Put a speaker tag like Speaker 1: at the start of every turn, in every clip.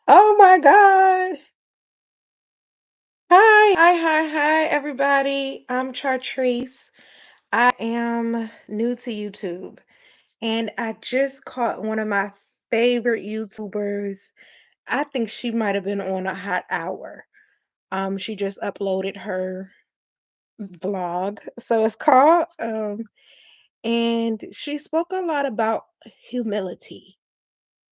Speaker 1: Oh my God. Hi, everybody. I'm Chartrice. I am new to YouTube, and I just caught one of my favorite YouTubers. I think she might have been on a hot hour. She just uploaded her vlog, so it's called. And she spoke a lot about humility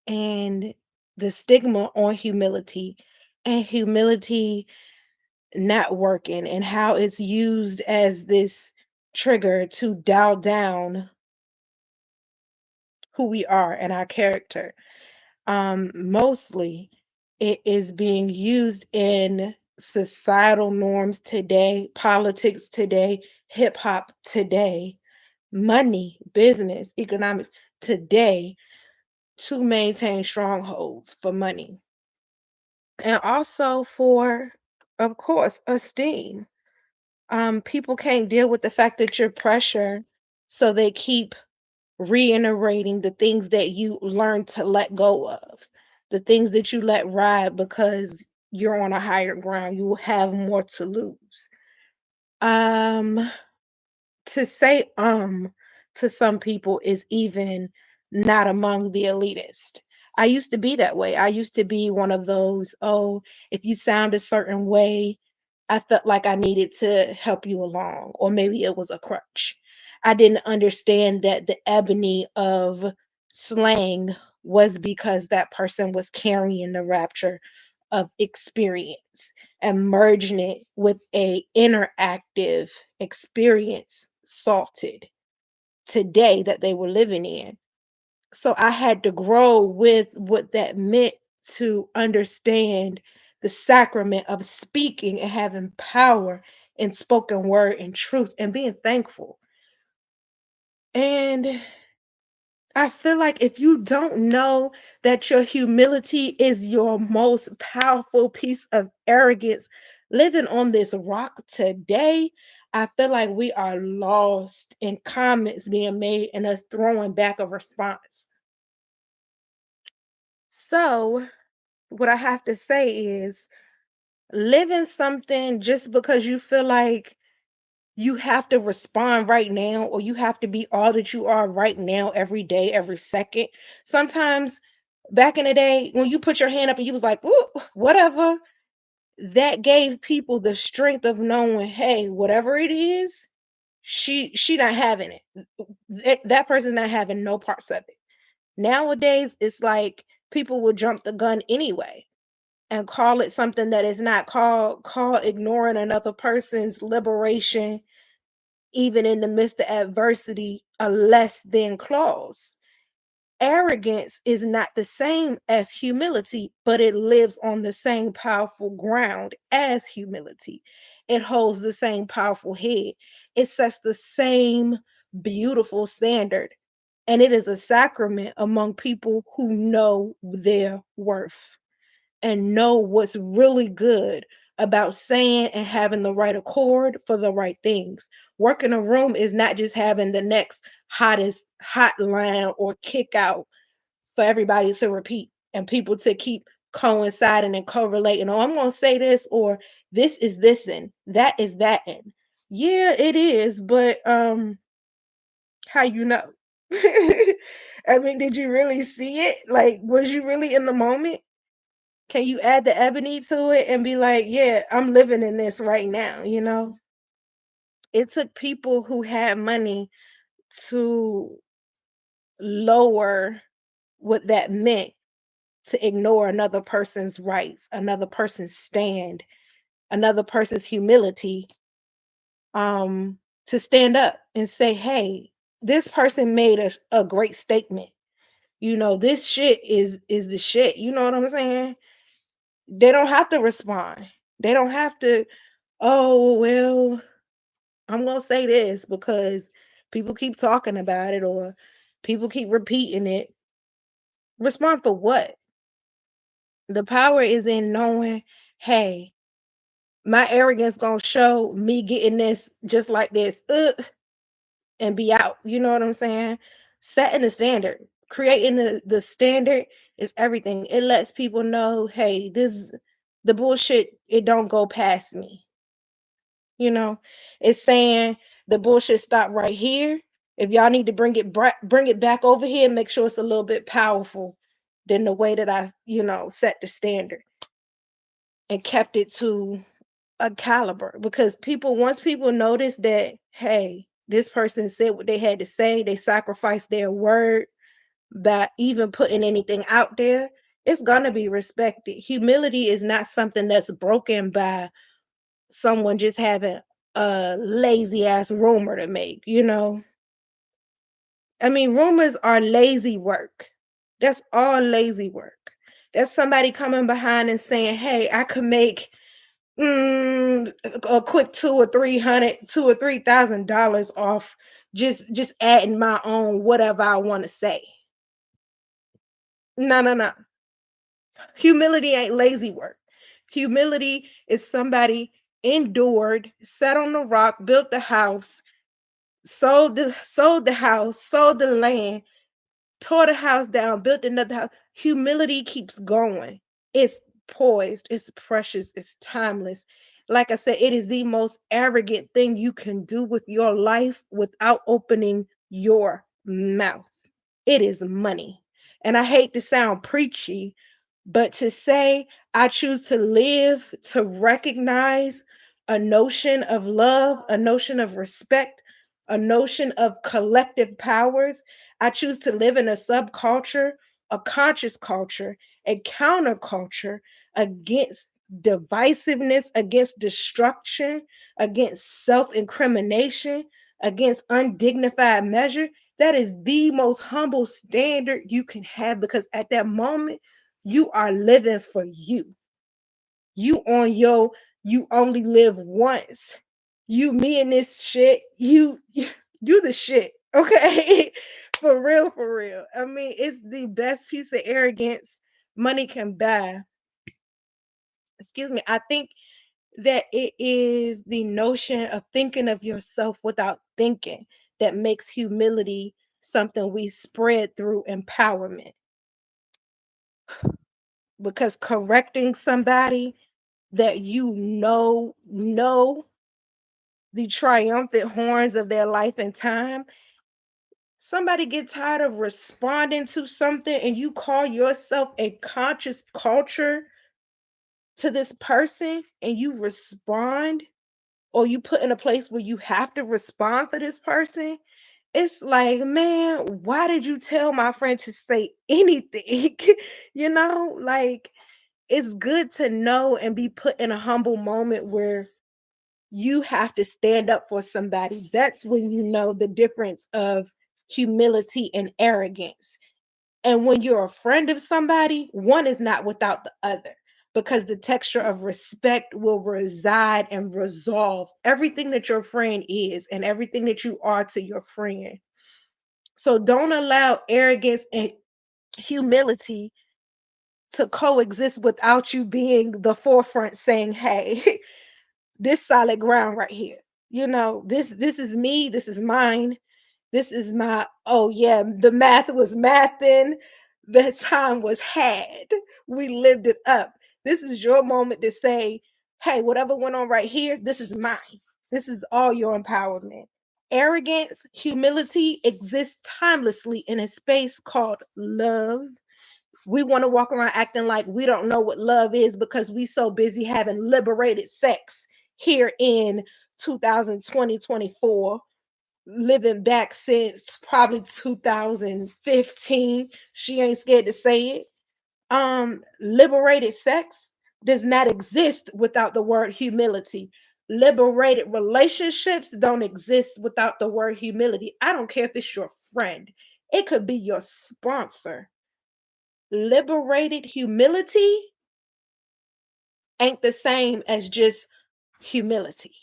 Speaker 1: and the stigma on humility and humility not working and how it's used as this trigger to dial down who we are and our character. Mostly it is being used in societal norms today, politics today, hip hop today, money, business, economics today to maintain strongholds for money and also for, of course, esteem. People can't deal with the fact that you're pressure, so they keep reiterating the things that you learn to let go of, the things that you let ride because you're on a higher ground. You will have more to lose. Um, to say to some people is even not among the elitist. I used to be that way. I used to be one of those, oh, if you sound a certain way, I felt like I needed to help you along, or maybe it was a crutch. I didn't understand that the ebony of slang was because that person was carrying the rapture of experience and merging it with a interactive experience salted today that they were living in. So I had to grow with what that meant to understand the sacrament of speaking and having power in spoken word and truth and being thankful. And I feel like if you don't know that your humility is your most powerful piece of arrogance living on this rock today, I feel like we are lost in comments being made and us throwing back a response. So, what I have to say is living something just because you feel like you have to respond right now or you have to be all that you are right now, every day, every second. Sometimes back in the day when you put your hand up and you was like, "Ooh, whatever," that gave people the strength of knowing, hey, whatever it is, she not having it. That person's not having no parts of it. Nowadays, it's like people will jump the gun anyway and call it something that is not call ignoring another person's liberation even in the midst of adversity a less than clause. Arrogance is not the same as humility, but it lives on the same powerful ground as humility. It holds the same powerful head. It sets the same beautiful standard. And it is a sacrament among people who know their worth and know what's really good about saying and having the right accord for the right things. Working a room is not just having the next hottest hot line or kick out for everybody to repeat and people to keep coinciding and correlating. Oh, I'm going to say this, or this is this and that is that. And yeah, it is, but how you know? I mean, did you really see it? Like, was you really in the moment? Can you add the ebony to it and be like, "Yeah, I'm living in this right now," you know? It took people who had money to lower what that meant to ignore another person's rights, another person's stand, another person's humility, to stand up and say, "Hey, this person made a great statement. You know, this shit is the shit." You know what I'm saying? They don't have to respond. They don't have to, "Oh, well, I'm gonna say this because people keep talking about it or people keep repeating it." Respond for what? The power is in knowing, hey, my arrogance gonna show me getting this just like this, and be out. You know what I'm saying? Setting the standard. Creating the standard is everything. It lets people know, hey, this the bullshit, it don't go past me. You know, it's saying the bullshit stop right here. If y'all need to bring it back over here, make sure it's a little bit powerful than the way that I, set the standard and kept it to a caliber. Because once people notice that, hey, this person said what they had to say, they sacrificed their word by even putting anything out there, it's gonna be respected. Humility is not something that's broken by someone just having a lazy ass rumor to make. I mean, rumors are lazy work. That's all lazy work. That's somebody coming behind and saying, hey, I could make a quick 2 or 3 thousand dollars off just adding my own whatever I want to say. No, no, no. Humility ain't lazy work. Humility is somebody endured, sat on the rock, built the house, sold the house, sold the land, tore the house down, built another house. Humility keeps going. It's poised, it's precious, it's timeless. Like I said, it is the most arrogant thing you can do with your life without opening your mouth. It is money. And I hate to sound preachy, but to say I choose to live to recognize a notion of love, a notion of respect, a notion of collective powers, I choose to live in a subculture, a conscious culture, a counterculture against divisiveness, against destruction, against self incrimination, against undignified measure. That is the most humble standard you can have, because at that moment, you are living for you. You on your you only live once. You me and this shit. You the shit. Okay. For real, for real. I mean, it's the best piece of arrogance money can buy. Excuse me. I think that it is the notion of thinking of yourself without thinking that makes humility something we spread through empowerment. Because correcting somebody that know the triumphant horns of their life and time, somebody get tired of responding to something and you call yourself a conscious culture to this person and you respond, or you put in a place where you have to respond for this person. It's like, man, why did you tell my friend to say anything? Like, it's good to know and be put in a humble moment where you have to stand up for somebody. That's when you know the difference of humility and arrogance. And when you're a friend of somebody, one is not without the other, because the texture of respect will reside and resolve everything that your friend is and everything that you are to your friend. So don't allow arrogance and humility to coexist without you being the forefront saying, hey, this solid ground right here. This is me, this is mine. This is my, oh yeah, the math was mathing, the time was had. We lived it up. This is your moment to say, hey, whatever went on right here, this is mine. This is all your empowerment. Arrogance, humility exists timelessly in a space called love. We want to walk around acting like we don't know what love is because we so busy having liberated sex here in 2020, 24, living back since probably 2015. She ain't scared to say it. Liberated sex does not exist without the word humility. Liberated relationships don't exist without the word humility. I don't care if it's your friend, it could be your sponsor. Liberated humility ain't the same as just humility.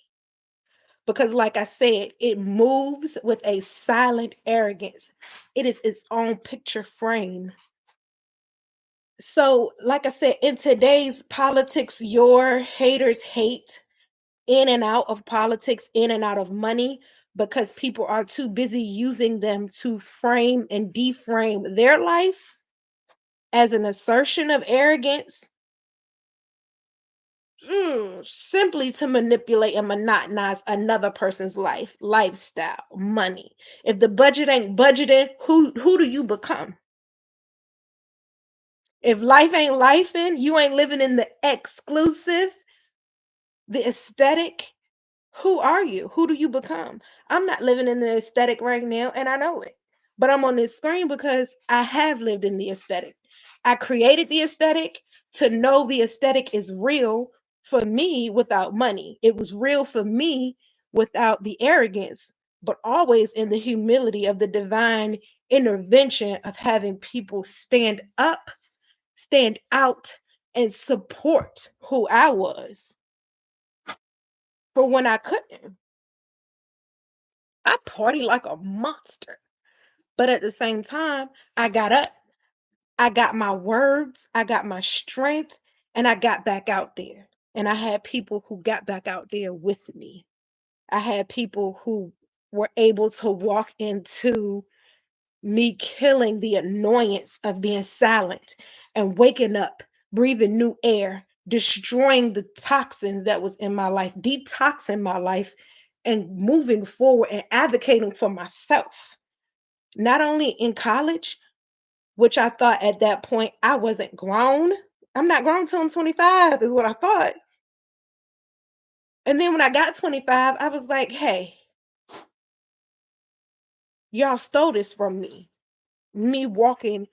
Speaker 1: Because, like I said, it moves with a silent arrogance. It is its own picture frame. So, like I said, in today's politics, your haters hate in and out of politics, in and out of money. because people are too busy using them to frame and deframe their life as an assertion of arrogance, simply to manipulate and monotonize another person's life, lifestyle, money. If the budget ain't budgeting, who do you become? If life ain't lifing, you ain't living in the exclusive, the aesthetic, who are you? Who do you become? I'm not living in the aesthetic right now, and I know it. But I'm on this screen because I have lived in the aesthetic. I created the aesthetic to know the aesthetic is real for me without money. It was real for me without the arrogance, but always in the humility of the divine intervention of having people stand up, stand out, and support who I was. For when I couldn't, I party like a monster. But at the same time, I got up, I got my words, I got my strength, and I got back out there. And I had people who got back out there with me. I had people who were able to walk into me killing the annoyance of being silent and waking up, breathing new air, destroying the toxins that was in my life, detoxing my life, and moving forward and advocating for myself. Not only in college, which I thought at that point I wasn't grown. I'm not grown till I'm 25, is what I thought. And then when I got 25, I was like, hey, y'all stole this from me. Me walking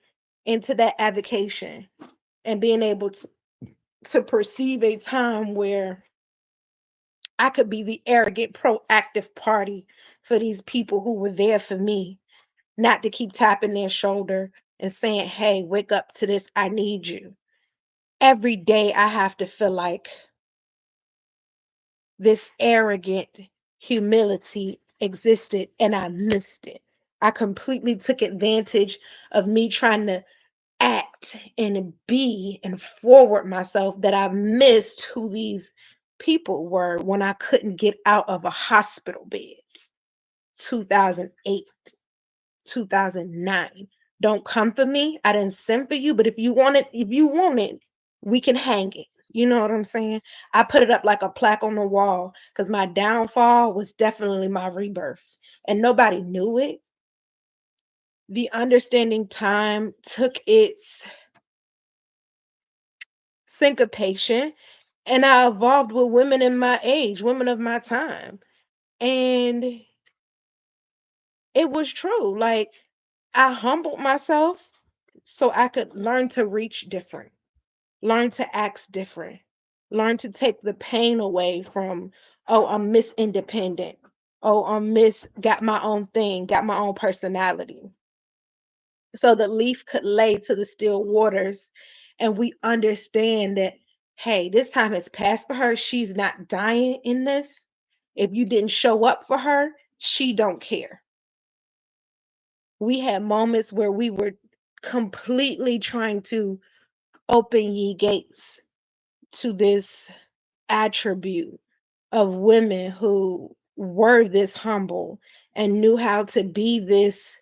Speaker 1: into that avocation and being able to perceive a time where I could be the arrogant, proactive party for these people who were there for me, not to keep tapping their shoulder and saying, hey, wake up to this. I need you. Every day I have to feel like this arrogant humility existed and I missed it. I completely took advantage of me trying to act and be and forward myself that I missed who these people were when I couldn't get out of a hospital bed. 2008, 2009. Don't come for me. I didn't send for you, but if you want it, we can hang it. You know what I'm saying? I put it up like a plaque on the wall because my downfall was definitely my rebirth. And nobody knew it. The understanding time took its syncopation, and I evolved with women in my age, women of my time. And it was true. Like, I humbled myself so I could learn to reach different, learn to act different, learn to take the pain away from, oh, I'm Miss Independent. Oh, I'm Miss got my own thing, got my own personality. So the leaf could lay to the still waters, and we understand that, hey, this time has passed for her. She's not dying in this. If you didn't show up for her, she don't care. We had moments where we were completely trying to open ye gates to this attribute of women who were this humble and knew how to be this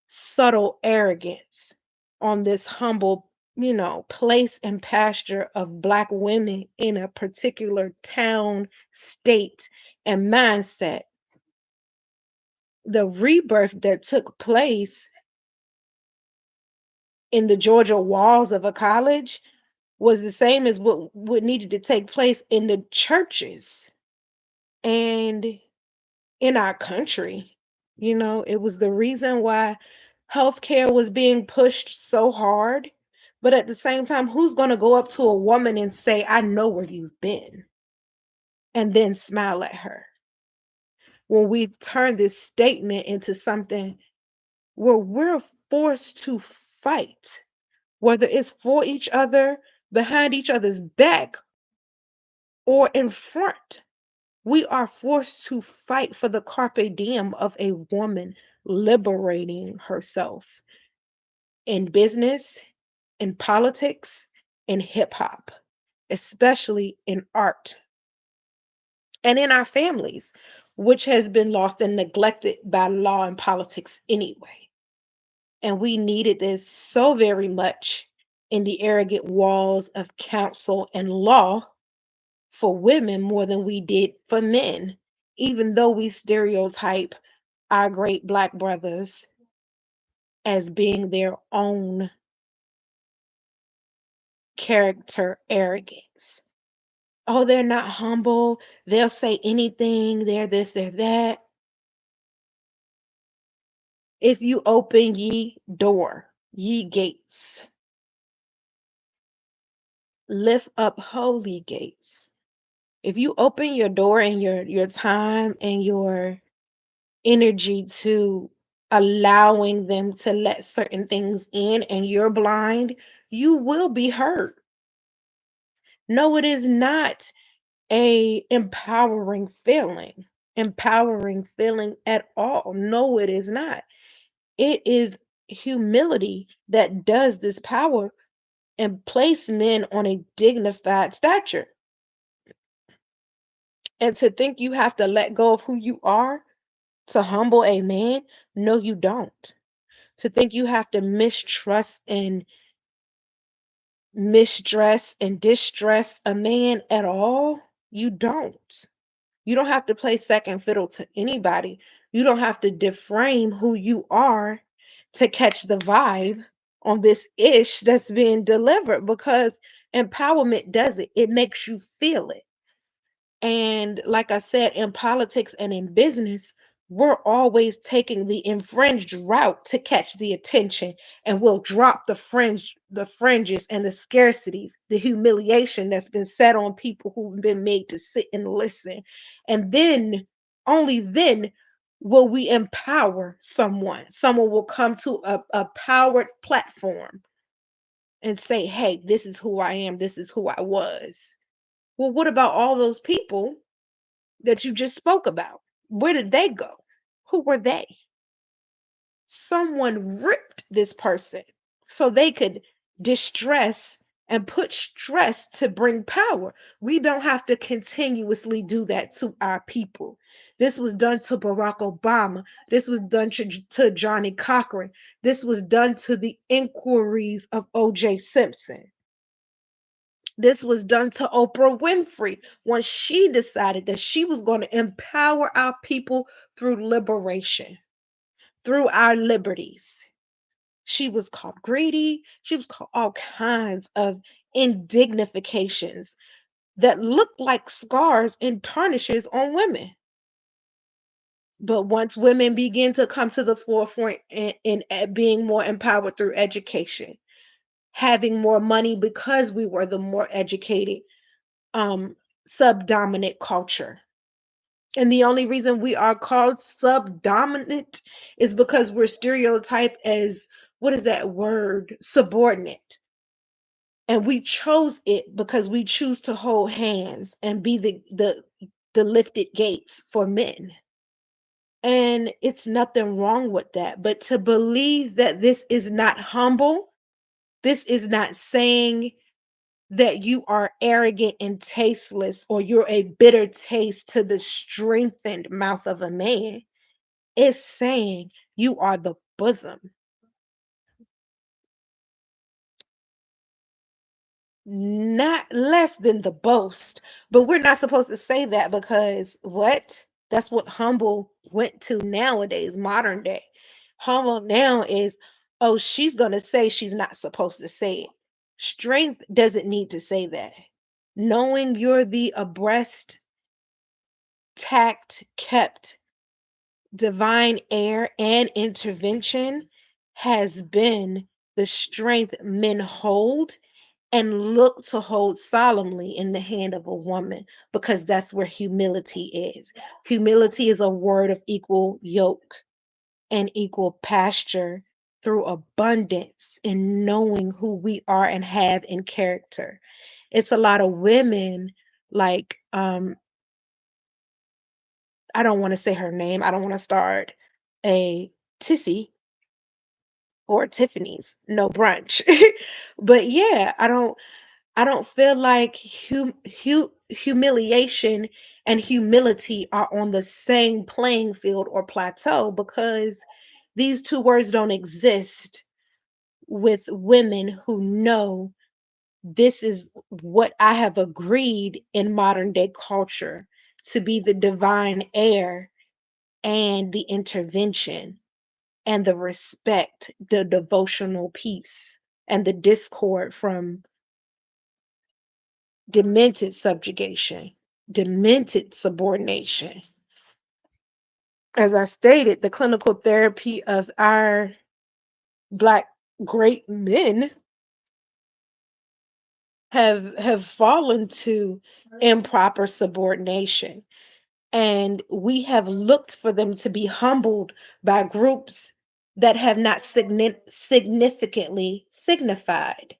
Speaker 1: subtle arrogance on this humble, place and pasture of Black women in a particular town, state, and mindset. The rebirth that took place in the Georgia walls of a college was the same as what needed to take place in the churches and in our country. It was the reason why healthcare was being pushed so hard. But at the same time, who's going to go up to a woman and say, I know where you've been, and then smile at her? When we've turned this statement into something where we're forced to fight, whether it's for each other, behind each other's back, or in front. We are forced to fight for the carpe diem of a woman liberating herself in business, in politics, in hip hop, especially in art and in our families. which has been lost and neglected by law and politics anyway. And we needed this so very much in the arrogant walls of counsel and law for women more than we did for men, even though we stereotype our great Black brothers as being their own character arrogance. Oh, they're not humble. They'll say anything. They're this, they're that. If you open ye door, ye gates, lift up holy gates. If you open your door and your time and your energy to allowing them to let certain things in and you're blind, you will be hurt. No, it is not a empowering feeling at all. No, it is not. It is humility that does this power and place men on a dignified stature. And to think you have to let go of who you are to humble a man, no, you don't. To think you have to misdress and distress a man at all, you don't. You don't have to play second fiddle to anybody. You don't have to deframe who you are to catch the vibe on this ish that's being delivered because empowerment does it. It makes you feel it. And like I said, in politics and in business, we're always taking the infringed route to catch the attention, and we'll drop the fringes and the scarcities, the humiliation that's been set on people who've been made to sit and listen. And then, only then, will we empower someone. Someone will come to a powered platform and say, hey, this is who I am, this is who I was. Well, what about all those people that you just spoke about? Where did they go? Who were they? Someone ripped this person so they could distress and put stress to bring power. We don't have to continuously do that to our people. This was done to Barack Obama. This was done to Johnny Cochran. This was done to the inquiries of O.J. Simpson. This was done to Oprah Winfrey when she decided that she was going to empower our people through liberation, through our liberties. She was called greedy. She was called all kinds of indignifications that looked like scars and tarnishes on women. But once women begin to come to the forefront in being more empowered through education, having more money because we were the more educated subdominant culture. And the only reason we are called subdominant is because we're stereotyped as, what is that word? Subordinate. And we chose it because we choose to hold hands and be the lifted gates for men. And it's nothing wrong with that. But to believe that this is not humble, this is not saying that you are arrogant and tasteless or you're a bitter taste to the strengthened mouth of a man. It's saying you are the bosom, not less than the boast. But we're not supposed to say that because what? That's what humble went to nowadays, modern day. Humble now is, oh, she's going to say she's not supposed to say it. Strength doesn't need to say that. Knowing you're the abreast, tact kept divine air and intervention has been the strength men hold and look to hold solemnly in the hand of a woman because that's where humility is. Humility is a word of equal yoke and equal pasture through abundance in knowing who we are and have in character. It's a lot of women like I don't want to say her name. I don't want to start a Tissy or Tiffany's no brunch. But yeah, I don't. I don't feel like humiliation and humility are on the same playing field or plateau, because these two words don't exist with women who know this is what I have agreed in modern day culture to be the divine heir, and the intervention and the respect, the devotional peace, and the discord from demented subjugation, demented subordination. As I stated, the clinical therapy of our Black great men have fallen to improper subordination, and we have looked for them to be humbled by groups that have not significantly signified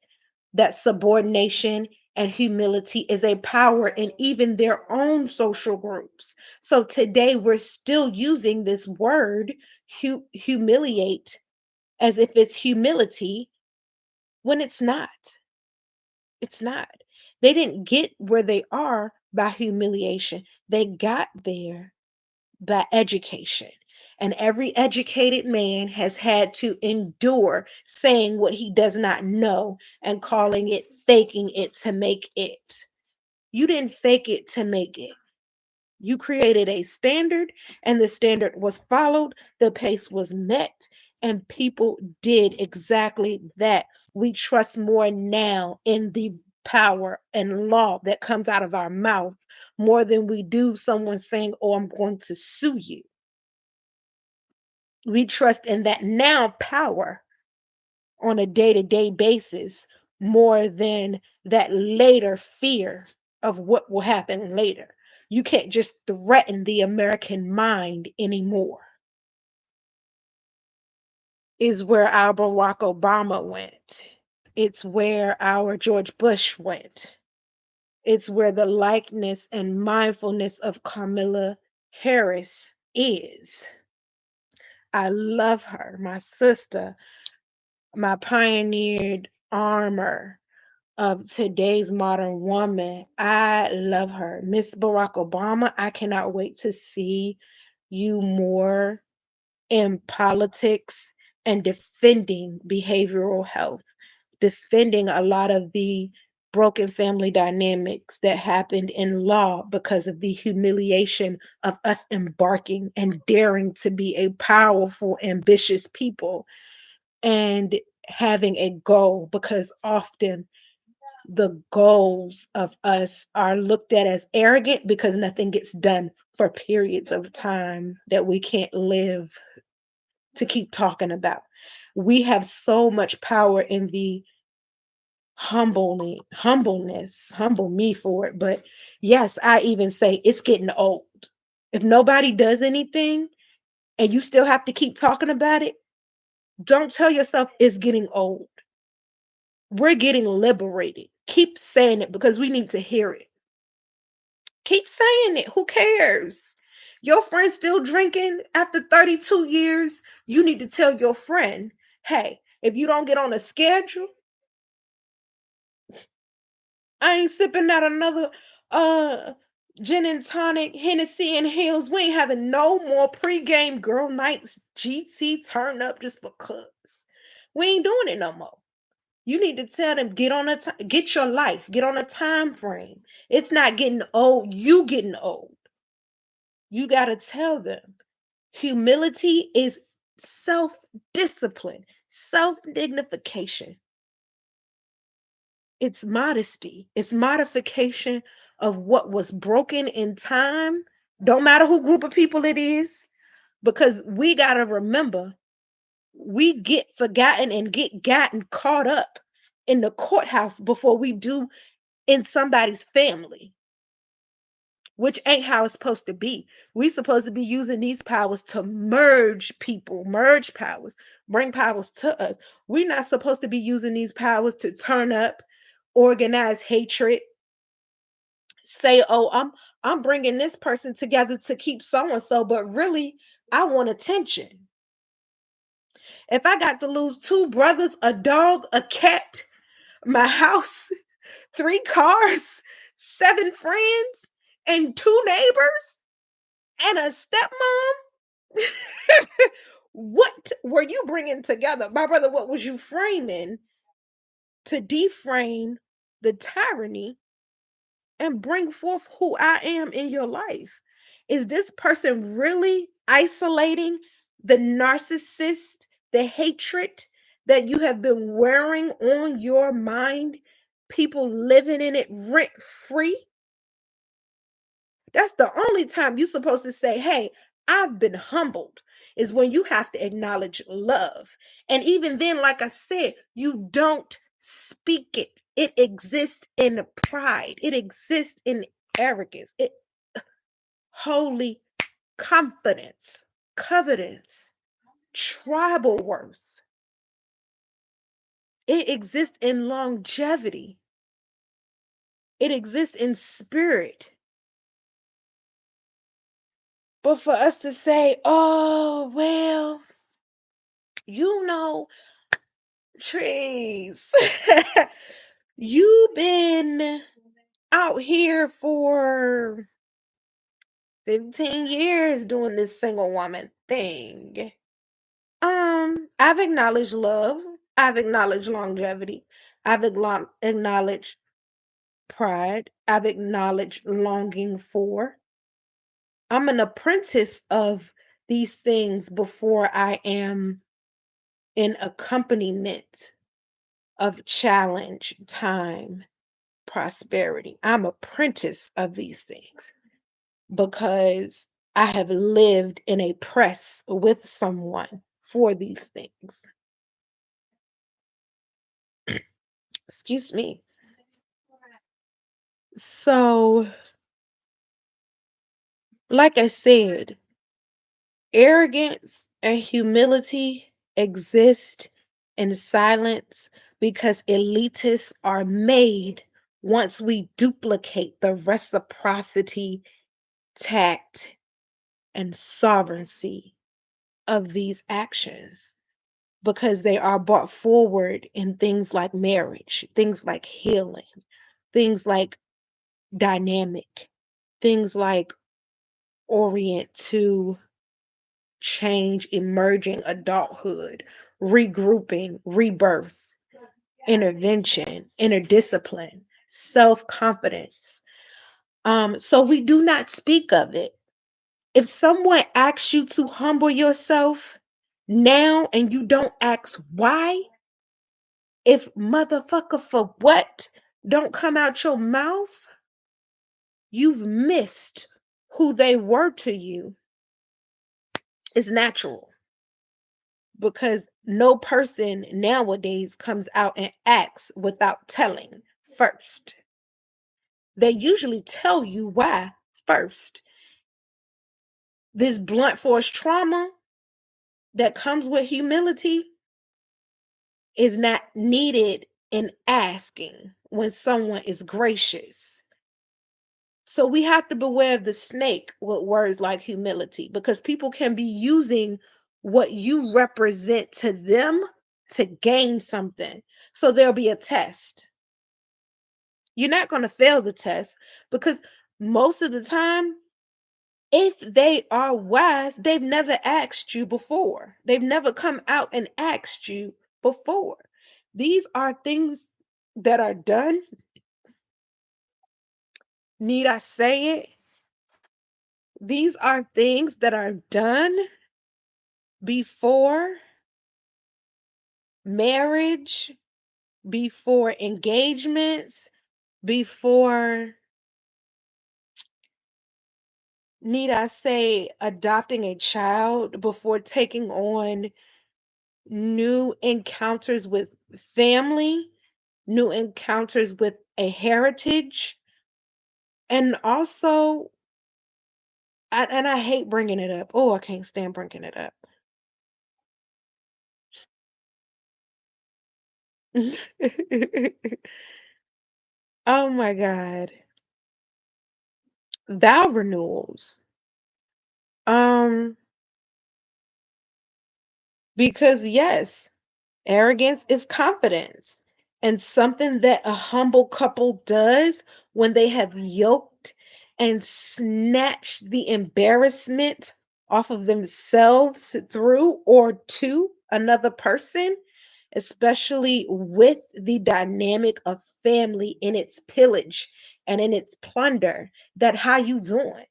Speaker 1: that subordination and humility is a power in even their own social groups. So today we're still using this word humiliate as if it's humility, when it's not. It's not. They didn't get where they are by humiliation. They got there by education. And every educated man has had to endure saying what he does not know and calling it faking it to make it. You didn't fake it to make it. You created a standard, and the standard was followed, the pace was met, and people did exactly that. We trust more now in the power and law that comes out of our mouth more than we do someone saying, "Oh, I'm going to sue you." We trust in that now power on a day to day basis more than that later fear of what will happen later. You can't just threaten the American mind anymore, is where our Barack Obama went. It's where our George Bush went. It's where the likeness and mindfulness of Kamala Harris is. I love her, my sister, my pioneered armor of today's modern woman. I love her. Miss Barack Obama, I cannot wait to see you more in politics and defending behavioral health, defending a lot of the broken family dynamics that happened in law because of the humiliation of us embarking and daring to be a powerful, ambitious people and having a goal, because often the goals of us are looked at as arrogant because nothing gets done for periods of time that we can't live to keep talking about. We have so much power in the humbleness, humble me for it. But yes, I even say it's getting old. If nobody does anything and you still have to keep talking about it, don't tell yourself it's getting old. We're getting liberated. Keep saying it because we need to hear it. Keep saying it. Who cares? Your friend still drinking after 32 years. You need to tell your friend, hey, if you don't get on a schedule, I ain't sipping out another uh gin and tonic, Hennessy and Hills. We ain't having no more pregame girl nights, GT turn up just because. We ain't doing it no more. You need to tell them, get your life, get on a time frame. It's not getting old, you getting old. You got to tell them. Humility is self discipline, self dignification. It's modesty, it's modification of what was broken in time. Don't matter who group of people it is, because we got to remember we get forgotten and get gotten caught up in the courthouse before we do in somebody's family, which ain't how it's supposed to be. We supposed to be using these powers to merge people, merge powers, bring powers to us. We're not supposed to be using these powers to turn up, organize hatred, say, "Oh, I'm bringing this person together to keep so and so," but really, I want attention. If I got to lose two brothers, a dog, a cat, my house, 3 cars, 7 friends, and 2 neighbors, and a stepmom? What were you bringing together? My brother, what was you framing to deframe the tyranny and bring forth who I am in your life? Is this person really isolating the narcissist, the hatred that you have been wearing on your mind? People living in it rent free? That's the only time you're supposed to say, hey, I've been humbled, is when you have to acknowledge love. And even then, like I said, you don't speak it. It exists in pride, it exists in arrogance, it holy confidence, covetance, tribal worth. It exists in longevity. It exists in spirit. But for us to say, oh, well, you know, trees, you've been out here for 15 years doing this single woman thing. I've acknowledged love. I've acknowledged longevity. Acknowledged pride. I've acknowledged longing for. I'm an apprentice of these things before I am an accompaniment of challenge, time, prosperity. I'm apprentice of these things because I have lived in a press with someone for these things. Excuse me. So, like I said, arrogance and humility exist in silence because elitists are made once we duplicate the reciprocity, tact, and sovereignty of these actions, because they are brought forward in things like marriage, things like healing, things like dynamic, things like orient to change, emerging adulthood, regrouping, rebirth, intervention, inner discipline, self confidence. So we do not speak of it. If someone asks you to humble yourself now and you don't ask why, if motherfucker for what don't come out your mouth, you've missed who they were to you. It's natural because no person nowadays comes out and acts without telling first. They usually tell you why first. This blunt force trauma that comes with humility is not needed in asking when someone is gracious. So we have to beware of the snake with words like humility, because people can be using what you represent to them to gain something. So there'll be a test. You're not going to fail the test because most of the time, if they are wise, they've never asked you before. They've never come out and asked you before. These are things that are done. Need I say it? These are things that are done before marriage, before engagements, before, need I say, adopting a child, before taking on new encounters with family, new encounters with a heritage, and also, and I hate bringing it up. Oh, I can't stand bringing it up. Oh my God. Vow renewals. Um, because yes, arrogance is confidence. And something that a humble couple does when they have yoked and snatched the embarrassment off of themselves through or to another person, especially with the dynamic of family in its pillage and in its plunder, that how you doing?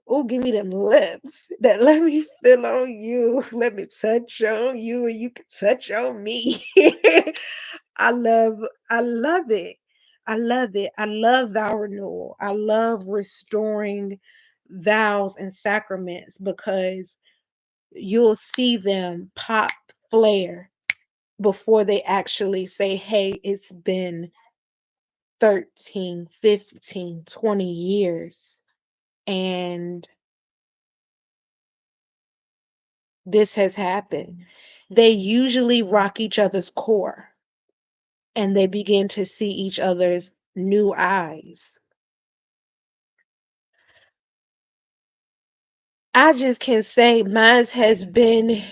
Speaker 1: Oh, give me them lips that let me feel on you. Let me touch on you and you can touch on me. I love I love it. I love it. I love vow renewal. I love restoring vows and sacraments because you'll see them pop flare before they actually say, hey, it's been 13, 15, 20 years. And this has happened. They usually rock each other's core and they begin to see each other's new eyes. I just can say mine has been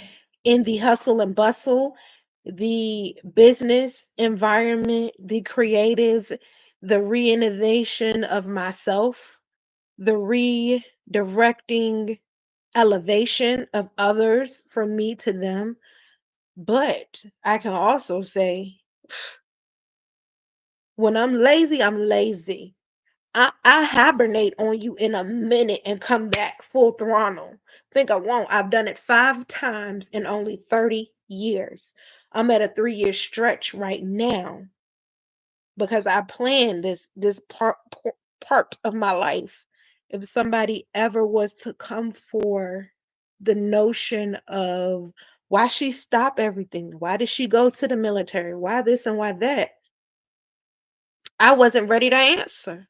Speaker 1: in the hustle and bustle, the business environment, the creative, the reinnovation of myself, the redirecting elevation of others from me to them. But I can also say when I'm lazy, I'm lazy. I hibernate on you in a minute and come back full throttle. Think I won't. I've done it 5 times in only 30 years. I'm at a 3-year stretch right now because I planned this part of my life. If somebody ever was to come for the notion of why she stop everything, why did she go to the military, why this and why that, I wasn't ready to answer.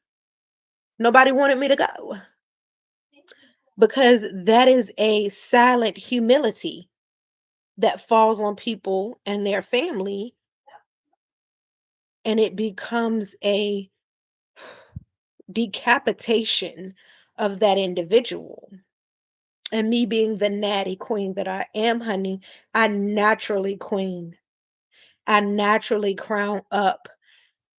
Speaker 1: Nobody wanted me to go because that is a silent humility that falls on people and their family, and it becomes a decapitation of that individual. And me being the natty queen that I am, honey, I naturally queen. I naturally crown up,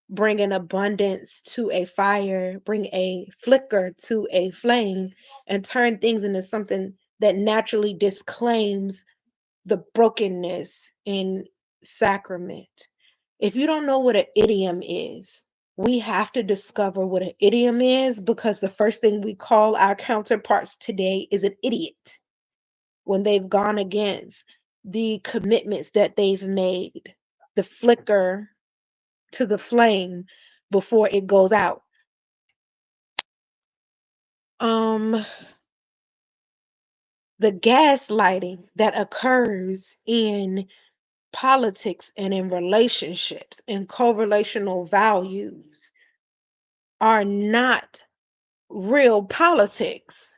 Speaker 1: bring an abundance to a fire, bring a flicker to a flame, and turn things into something that naturally disclaims the brokenness in sacrament. If you don't know what an idiom is, we have to discover what an idiom is because the first thing we call our counterparts today is an idiot when they've gone against the commitments that they've made, the flicker to the flame before it goes out. Um, the gaslighting that occurs in politics and in relationships and correlational values are not real politics.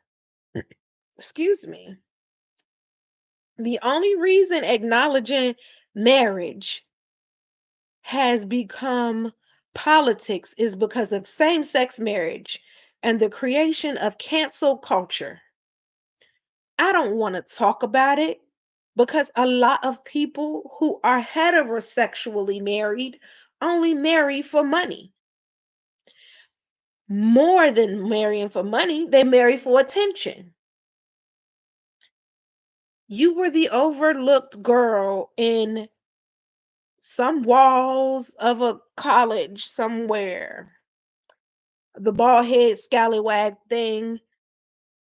Speaker 1: Excuse me. The only reason acknowledging marriage has become politics is because of same sex marriage and the creation of cancel culture. I don't want to talk about it because a lot of people who are heterosexually married only marry for money. More than marrying for money, they marry for attention. You were the overlooked girl in some walls of a college somewhere. The bald head scallywag thing.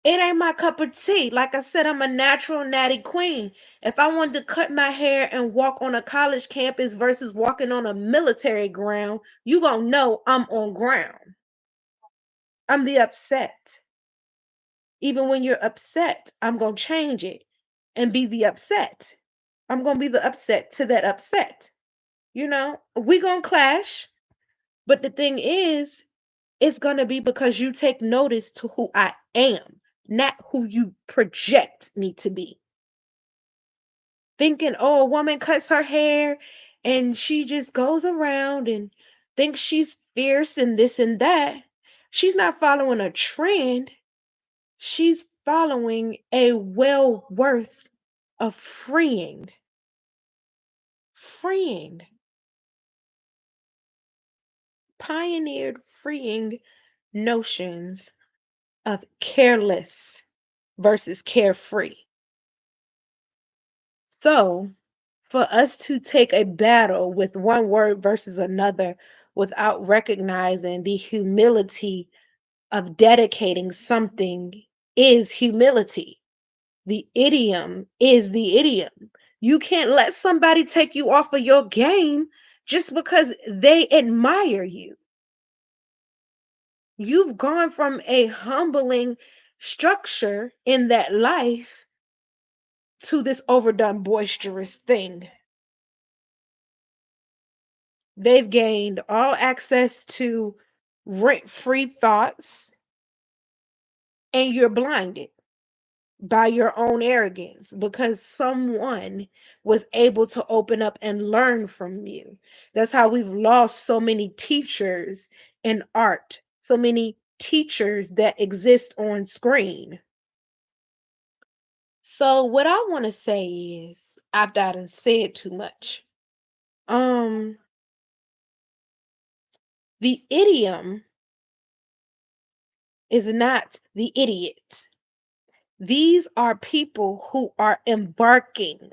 Speaker 1: It ain't my cup of tea. Like I said, I'm a natural natty queen. If I wanted to cut my hair and walk on a college campus versus walking on a military ground, you gonna know I'm on ground. I'm the upset. Even when you're upset, I'm gonna change it and be the upset. I'm gonna be the upset to that upset. We gonna clash, but the thing is, it's gonna be because you take notice to who I am, not who you project me to be. Thinking, oh, a woman cuts her hair and she just goes around and thinks she's fierce and this and that. She's not following a trend. She's following a well worth of freeing. Freeing. pioneered freeing notions of careless versus carefree. So, for us to take a battle with one word versus another without recognizing the humility of dedicating something is humility. The idiom is the idiom. You can't let somebody take you off of your game just because they admire you. You've gone from a humbling structure in that life to this overdone boisterous thing. They've gained all access to rent-free thoughts, and you're blinded by your own arrogance because someone was able to open up and learn from you. That's how we've lost so many teachers in art, so many teachers that exist on screen. So what I want to say is, after I done said too much, um, the idiom is not the idiot. These are people who are embarking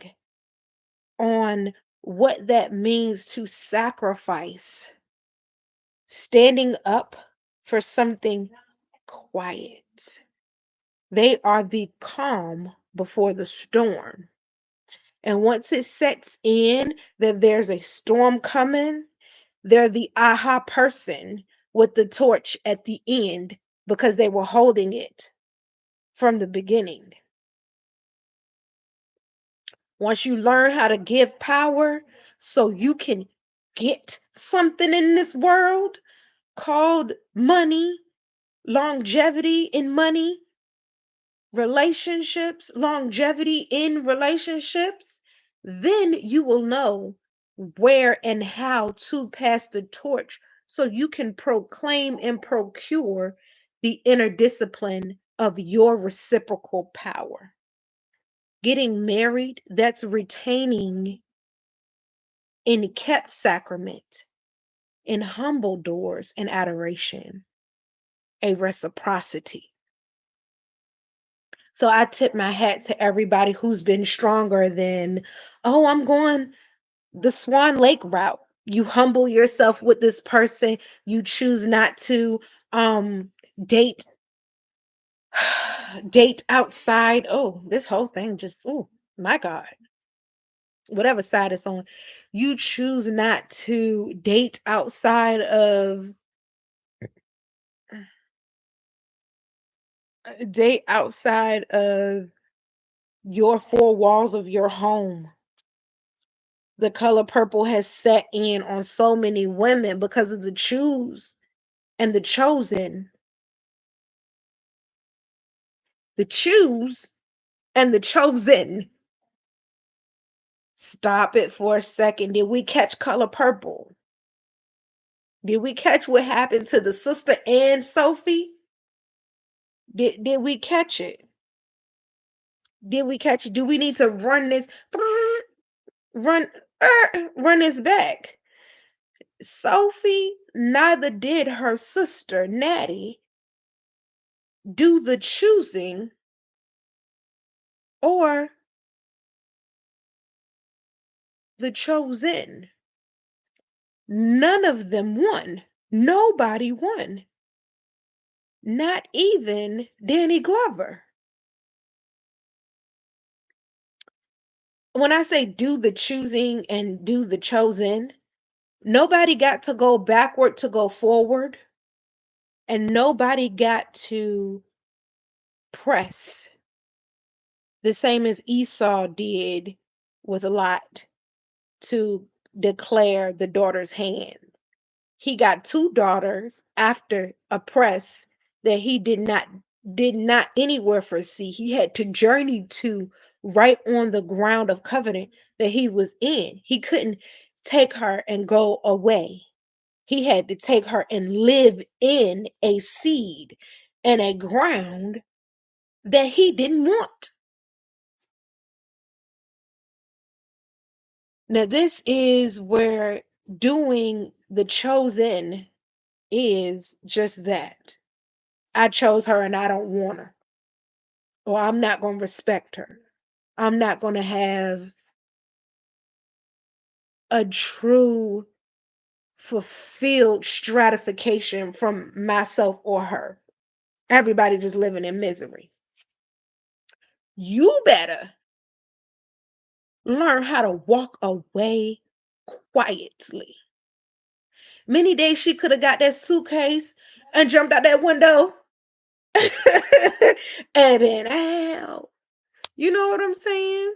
Speaker 1: on what that means to sacrifice, standing up for something quiet. They are the calm before the storm. And once it sets in that there's a storm coming, they're the aha person with the torch at the end because they were holding it from the beginning. Once you learn how to give power so you can get something in this world called money, longevity in money, relationships, longevity in relationships, then you will know where and how to pass the torch so you can proclaim and procure the inner discipline of your reciprocal power. Getting married, that's retaining in kept sacrament, in humble doors and adoration, a reciprocity. So I tip my hat to everybody who's been stronger than, oh, I'm going the Swan Lake route. You humble yourself with this person. You choose not to date date outside. Oh, this whole thing just, oh my God. Whatever side it's on. You choose not to date outside of your four walls of your home. The color purple has set in on so many women because of the choose and the chosen. The choose and the chosen. Stop it for a second. Did we catch color purple? Did we catch what happened to the sister and Sophie? Did we catch it? Did we catch it? Do we need to run this run run this back? Sophie, neither did her sister Natty do the choosing or the chosen. None of them won. Nobody won. Not even Danny Glover. When I say do the choosing and do the chosen, nobody got to go backward to go forward, and nobody got to press the same as Esau did with Lot to declare the daughter's hand. He got two daughters after a press that he did not anywhere foresee. He had to journey to right on the ground of covenant that he was in. He couldn't take her and go away. He had to take her and live in a seed and a ground that he didn't want. Now, this is where doing the chosen is just that. I chose her and I don't want her. Or I'm not going to respect her. I'm not going to have a true fulfilled stratification from myself or her. Everybody just living in misery. You better learn how to walk away quietly. Many days she could have got that suitcase and jumped out that window and been out. You know what I'm saying?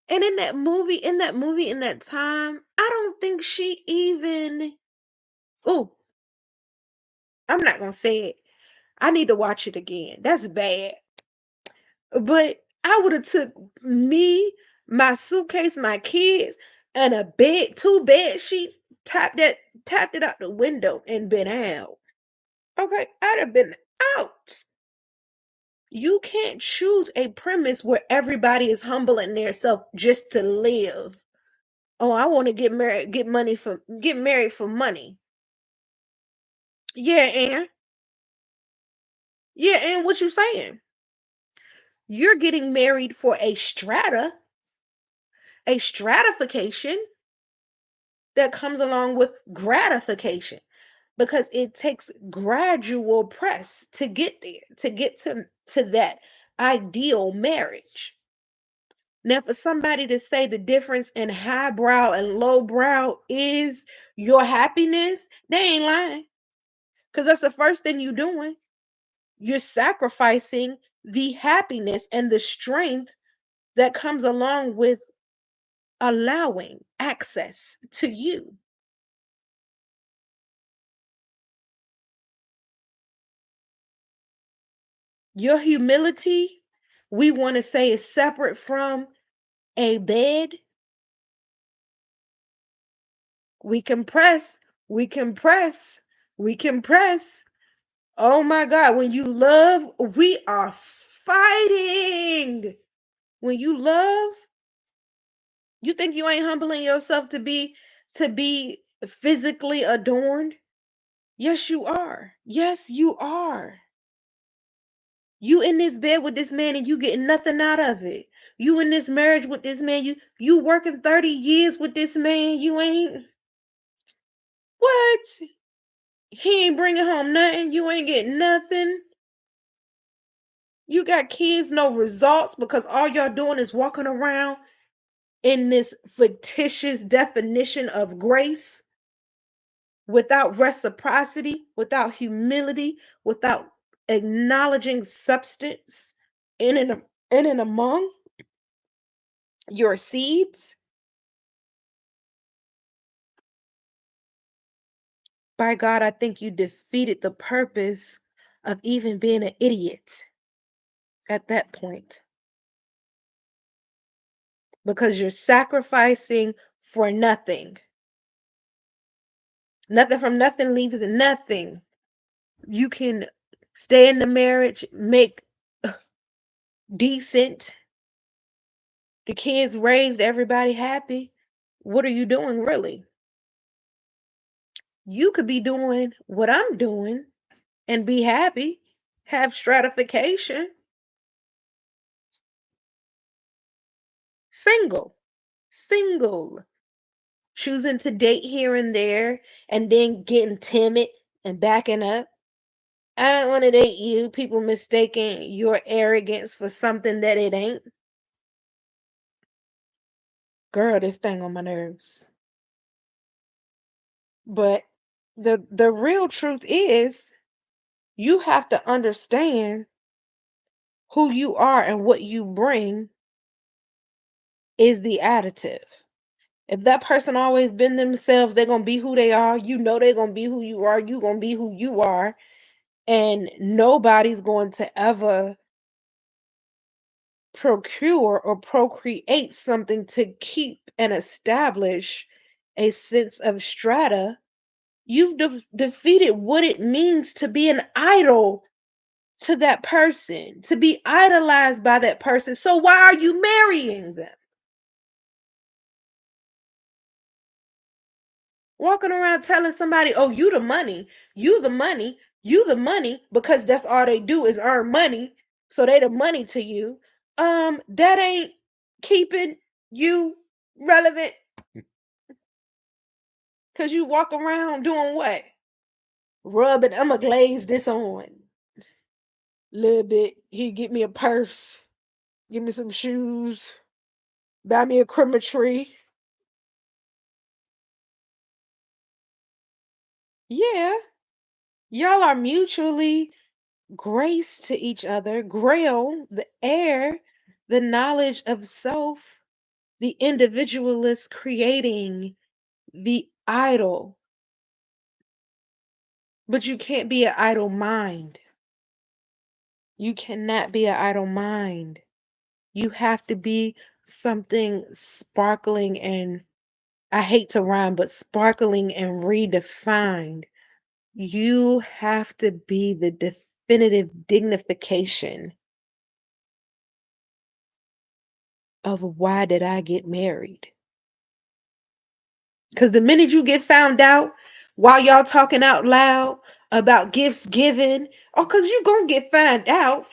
Speaker 1: And in that time, I don't think she even. Oh, I'm not gonna say it. I need to watch it again. That's bad. But I would have took me, my suitcase, my kids, and a bed, two bed sheets, tapped it out the window and been out. Okay, I'd have been out. You can't choose a premise where everybody is humbling themselves just to live. Oh, I want to get married for money. Yeah, and yeah, and what you saying? You're getting married for a stratification that comes along with gratification because it takes gradual press to get there, to get to that ideal marriage. Now, for somebody to say the difference in highbrow and lowbrow is your happiness, they ain't lying. Because that's the first thing you're doing. You're sacrificing the happiness and the strength that comes along with allowing access to you. Your humility, we want to say, is separate from a bed. We can press, we can press, we can press. Oh my God, when you love, we are fighting. When you love, you think you ain't humbling yourself to be physically adorned? Yes, you are. Yes, you are. You in this bed with this man and you getting nothing out of it. You in this marriage with this man, you working 30 years with this man, you ain't what? He ain't bringing home nothing. You ain't getting nothing. You got kids, no results because all y'all doing is walking around in this fictitious definition of grace without reciprocity, without humility, without acknowledging substance in and among your seeds. By God, I think you defeated the purpose of even being an idiot at that point because you're sacrificing for nothing. Nothing from nothing leaves nothing. You can stay in the marriage, make decent, the kids raised, everybody happy. What are you doing really? You could be doing what I'm doing and be happy, have stratification, single, single, choosing to date here and there and then getting timid and backing up. I don't want to date you. People mistaking your arrogance for something that it ain't. Girl, this thing on my nerves. But the real truth is you have to understand who you are and what you bring is the additive. If that person always been themselves, they're gonna be who they are. You know they're gonna be who you are. You gonna be who you are. And nobody's going to ever procure or procreate something to keep and establish a sense of strata. You've defeated what it means to be an idol to that person, to be idolized by that person. So why are you marrying them? Walking around telling somebody, oh, you the money, you the money, you the money, because that's all they do is earn money. So they the money to you. That ain't keeping you relevant because you walk around doing what? Rubbing, I'ma glaze this on. Little bit. He get me a purse, give me some shoes, buy me a Christmas tree. Yeah. Y'all are mutually grace to each other, grail, the air, the knowledge of self, the individualist creating the idol. But you can't be an idle mind. You cannot be an idle mind. You have to be something sparkling and, I hate to rhyme, but sparkling and redefined. You have to be the definitive dignification of why did I get married? Because the minute you get found out while y'all talking out loud about gifts given, or because you going to get found out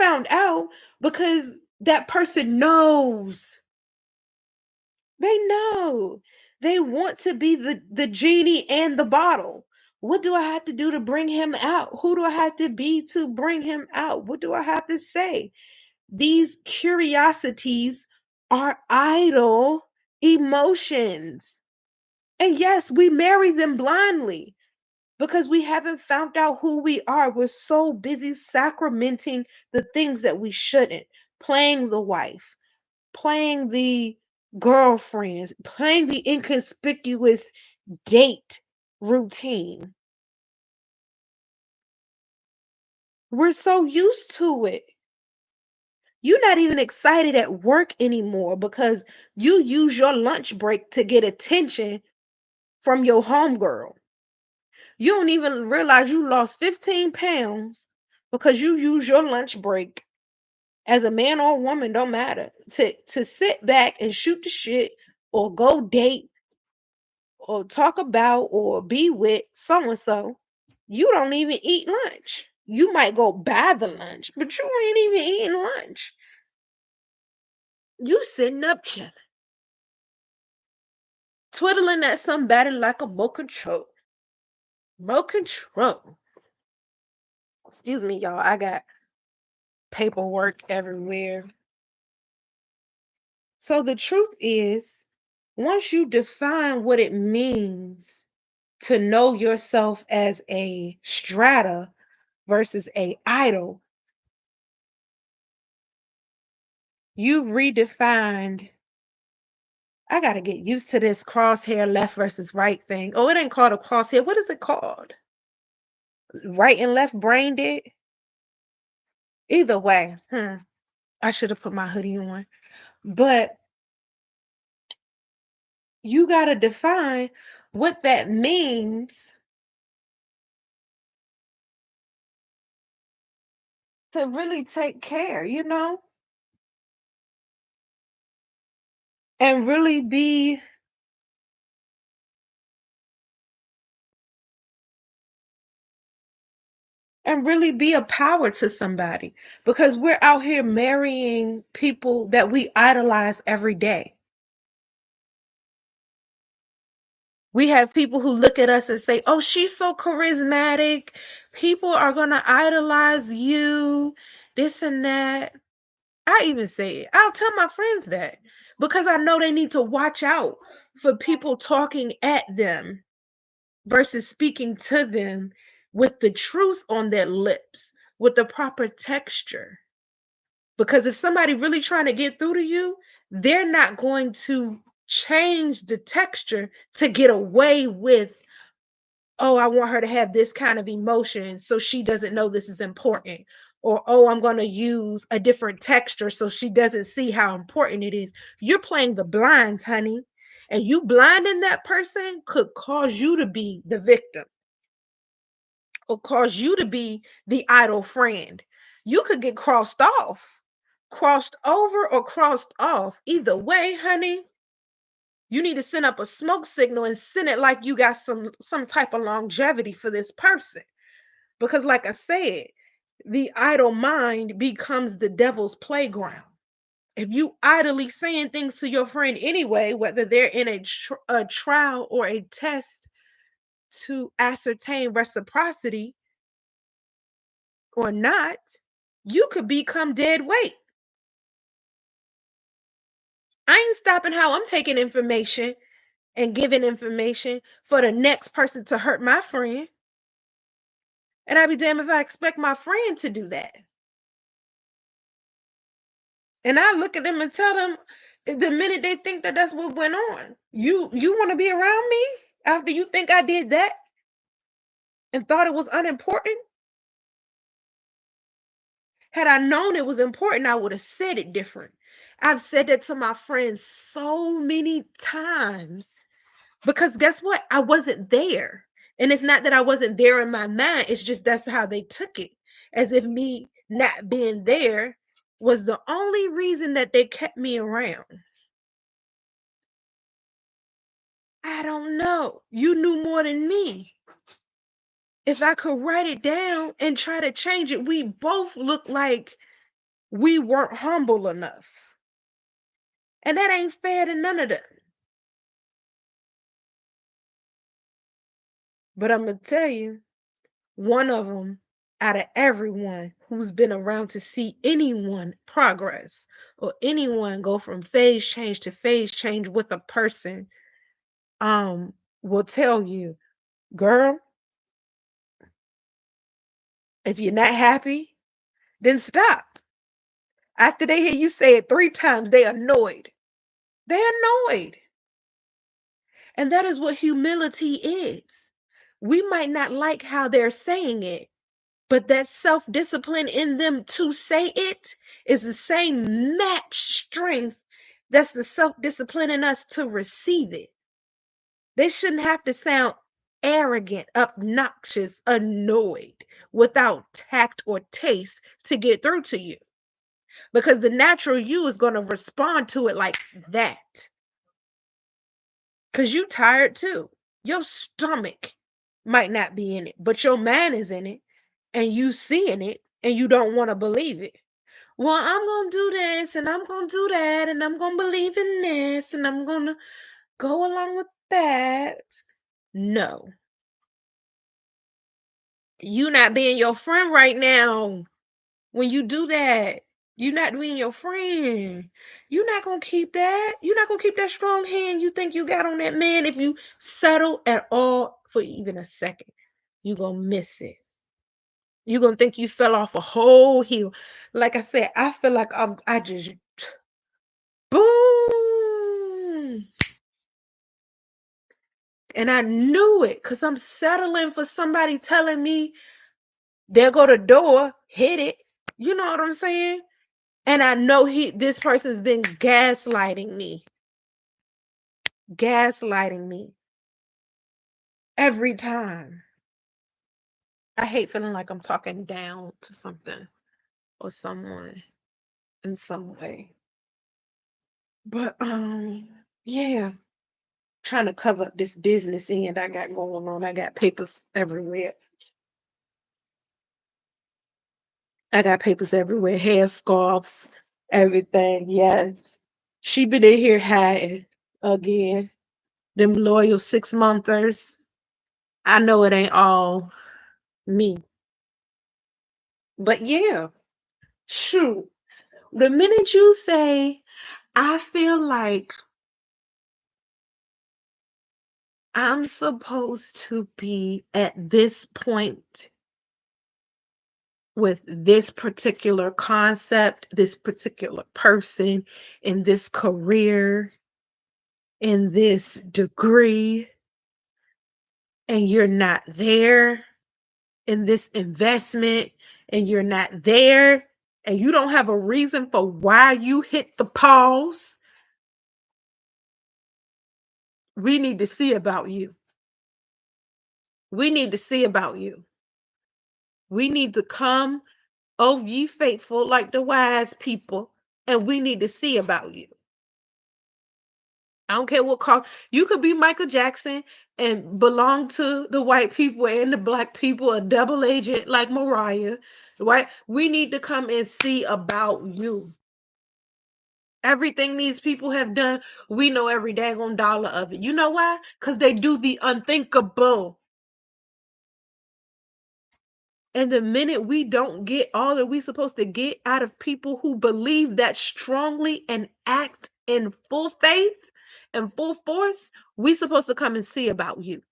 Speaker 1: because that person knows. They know. They want to be the genie and the bottle. What do I have to do to bring him out? Who do I have to be to bring him out? What do I have to say? These curiosities are idle emotions. And yes, we marry them blindly because we haven't found out who we are. We're so busy sacramenting the things that we shouldn't, playing the wife, playing the girlfriends, playing the inconspicuous date routine. We're so used to it. You're not even excited at work anymore because you use your lunch break to get attention from your homegirl. You don't even realize you lost 15 pounds because you use your lunch break as a man or a woman, don't matter, to sit back and shoot the shit or go date or talk about or be with so and so. You don't even eat lunch. You might go buy the lunch, but you ain't even eating lunch. You sitting up chilling, twiddling at somebody like a remote control. Remote control. Excuse me, y'all. I got paperwork everywhere. So the truth is, once you define what it means to know yourself as a strata versus a idol, you've redefined. I gotta get used to this crosshair left versus right thing. Oh, it ain't called a crosshair. What is it called? Right and left brained it? Either way, I should have put my hoodie on. But you gotta define what that means to really take care, and really be a power to somebody because we're out here marrying people that we idolize every day. We have people who look at us and say, oh, she's so charismatic. People are going to idolize you, this and that. I even say it. I'll tell my friends that because I know they need to watch out for people talking at them versus speaking to them with the truth on their lips, with the proper texture. Because if somebody really trying to get through to you, they're not going to change the texture to get away with, oh, I want her to have this kind of emotion so she doesn't know this is important. Or, oh, I'm going to use a different texture so she doesn't see how important it is. You're playing the blinds, honey. And you blinding that person could cause you to be the victim or cause you to be the idle friend. You could get crossed over or crossed off. Either way, honey, You need to send up a smoke signal and send it like you got some type of longevity for this person. Because like I said, the idle mind becomes the devil's playground. If you idly saying things to your friend anyway, whether they're in a trial or a test to ascertain reciprocity or not, you could become dead weight. I ain't stopping how I'm taking information and giving information for the next person to hurt my friend. And I'd be damned if I expect my friend to do that. And I look at them and tell them the minute they think that that's what went on, you want to be around me after you think I did that and thought it was unimportant? Had I known it was important, I would have said it different. I've said that to my friends so many times because guess what? I wasn't there. And it's not that I wasn't there in my mind, it's just that's how they took it. As if me not being there was the only reason that they kept me around. I don't know. You knew more than me. If I could write it down and try to change it, we both look like we weren't humble enough. And that ain't fair to none of them. But I'm going to tell you, one of them out of everyone who's been around to see anyone progress or anyone go from phase change to phase change with a person, will tell you, girl, if you're not happy, then stop. After they hear you say it 3 times, they annoyed. They're annoyed. And that is what humility is. We might not like how they're saying it, but that self-discipline in them to say it is the same match strength that's the self-discipline in us to receive it. They shouldn't have to sound arrogant, obnoxious, annoyed, without tact or taste to get through to you. Because the natural you is going to respond to it like that. Because you tired too. Your stomach might not be in it, but your mind is in it and you seeing it and you don't want to believe it. Well, I'm going to do this and I'm going to do that and I'm going to believe in this and I'm going to go along with that. No. You not being your friend right now. When you do that, you not being your friend. You're not going to keep that. You're not going to keep that strong hand you think you got on that man if you settle at all for even a second. You're going to miss it. You're going to think you fell off a whole hill. Like I said, I feel like I just, boom. And I knew it because I'm settling for somebody telling me, there go the door, hit it. You know what I'm saying? And I know this person's been gaslighting me. Gaslighting me every time. I hate feeling like I'm talking down to something or someone in some way. But yeah, trying to cover up this business end I got going on. I got papers everywhere. Hair scarves, everything. Yes. She been in here hiding again. Them loyal 6 monthers. I know it ain't all me. But yeah, shoot. The minute you say, I feel like I'm supposed to be at this point with this particular concept, this particular person, in this career, in this degree, and you're not there in this investment, and you're not there, and you don't have a reason for why you hit the pause, we need to see about you. We need to see about you. We need to come, oh, ye faithful, like the wise people, and we need to see about you. I don't care what car. You could be Michael Jackson and belong to the white people and the black people, a double agent like Mariah, right? We need to come and see about you. Everything these people have done, we know every daggone dollar of it. You know why? Because they do the unthinkable. And the minute we don't get all that we supposed to get out of people who believe that strongly and act in full faith and full force, we supposed to come and see about you.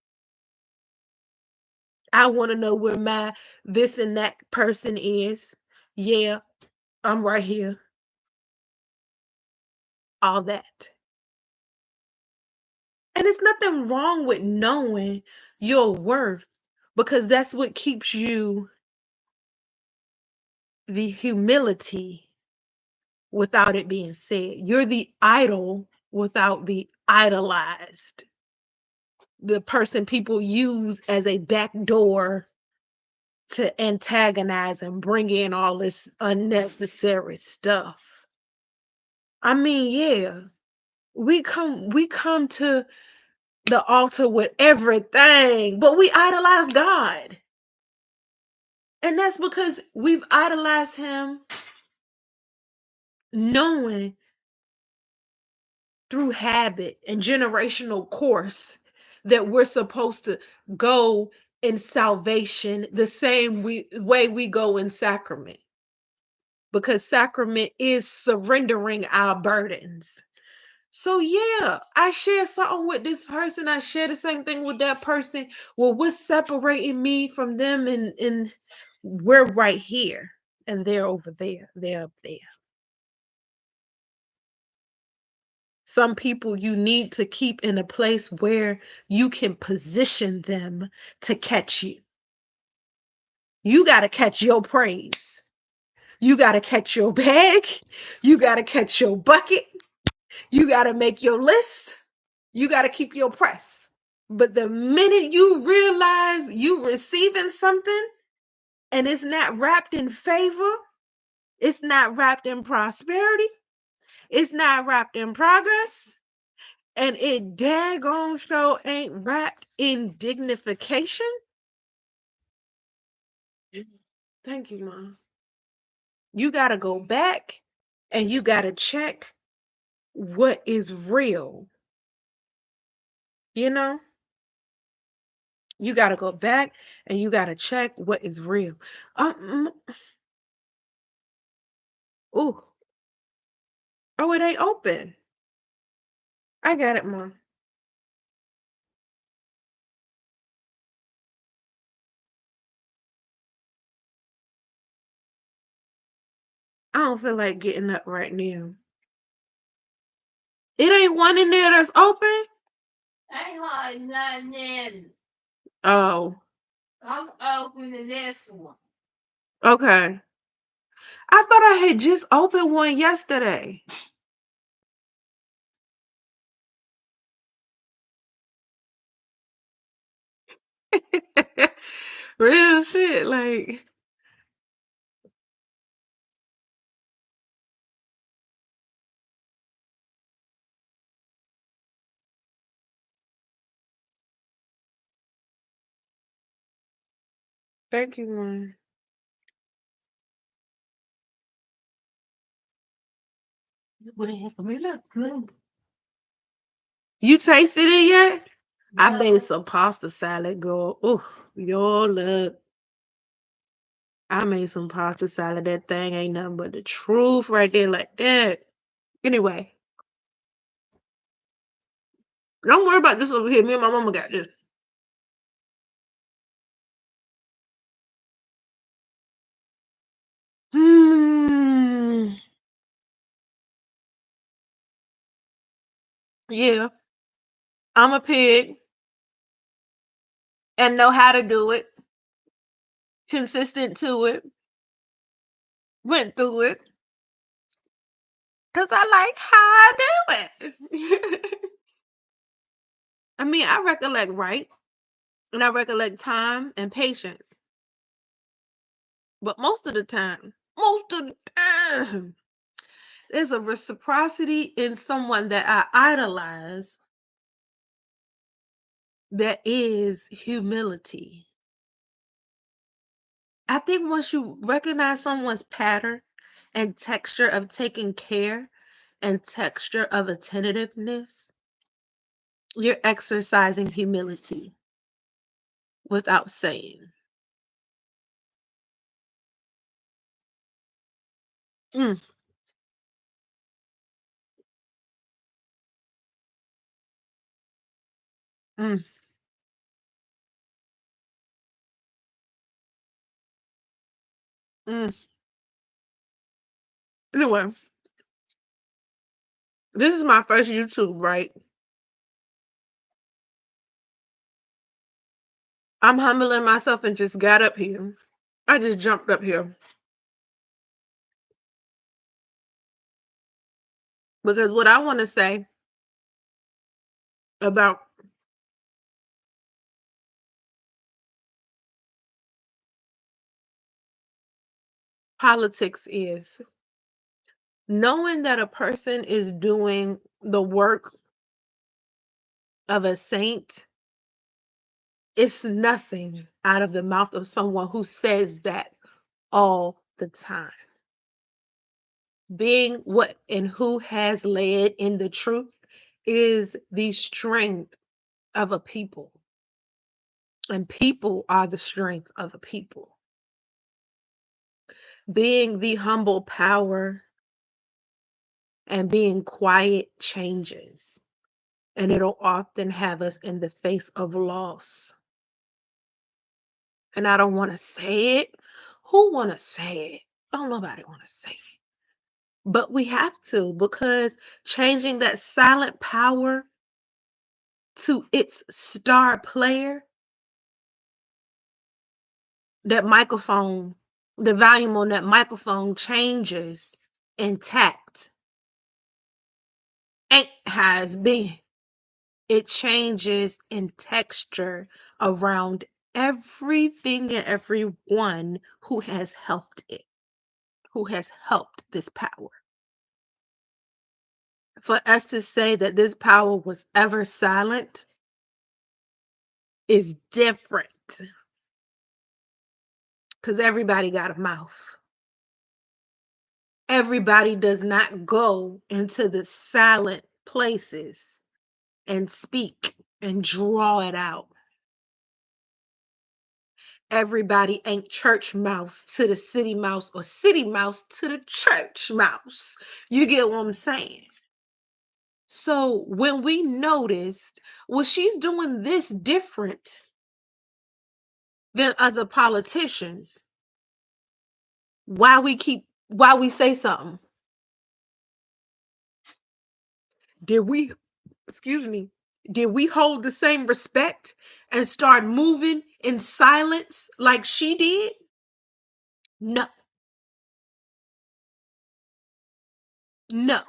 Speaker 1: I want to know where my this and that person is. Yeah, I'm right here. All that. And it's nothing wrong with knowing your worth because that's what keeps you the humility without it being said. You're the idol without the idolized. The person people use as a back door to antagonize and bring in all this unnecessary stuff. I mean, yeah, we come to the altar with everything, but we idolize God. And that's because we've idolized him knowing through habit and generational course that we're supposed to go in salvation the same way we go in sacrament. Because sacrament is surrendering our burdens. So yeah, I share something with this person. I share the same thing with that person. Well, what's separating me from them? And we're right here, and they're over there. They're up there. Some people you need to keep in a place where you can position them to catch you. You got to catch your praise. You got to catch your bag. You got to catch your bucket. You got to make your list. You got to keep your press. But the minute you realize you receiving something and it's not wrapped in favor, it's not wrapped in prosperity, it's not wrapped in progress, and it daggone show ain't wrapped in dignification. Thank you, Mom. You got to go back and you got to check what is real. You know, you got to go back and you got to check what is real. Um, oh, oh, it ain't open. I got it, Mom. I don't feel like getting up right now. It ain't one in there that's open. Ain't hardly nothing in. Oh, I'm opening this one. Okay. I thought I had just opened one yesterday. Real shit. Like, thank you, man. We look good. You tasted it yet? I made some pasta salad, girl. Oh, y'all look. I made some pasta salad. That thing ain't nothing but the truth right there, like that. Anyway, don't worry about this over here. Me and my mama got this. Hmm. Yeah, I'm a pig and know how to do it. Consistent to it. Went through it. Cause I like how I do it. I mean, I recollect right, and I recollect time and patience. But most of the time, There's a reciprocity in someone that I idolize that is humility. I think once you recognize someone's pattern and texture of taking care and texture of attentiveness, you're exercising humility without saying. Mm, mm, mm. Anyway, this is my first YouTube, right? I'm humbling myself and just got up here. I just jumped up here because what I want to say about politics is knowing that a person is doing the work of a saint is nothing out of the mouth of someone who says that all the time. Being what and who has led in the truth is the strength of a people, and people are the strength of a people. Being the humble power and being quiet changes, and it'll often have us in the face of loss. And I don't want to say it. Who want to say it? Don't nobody want to say it. But we have to, because changing that silent power to its star player, that microphone, the volume on that microphone changes intact. Ain't has been. It changes in texture around everything and everyone who has helped it, who has helped this power. For us to say that this power was ever silent is different because everybody got a mouth. Everybody does not go into the silent places and speak and draw it out. Everybody ain't church mouse to the city mouse or city mouse to the church mouse. You get what I'm saying? So when we noticed, well, she's doing this different than other politicians, why we say something? Did we, excuse me, did we hold the same respect and start moving in silence like she did? No, no.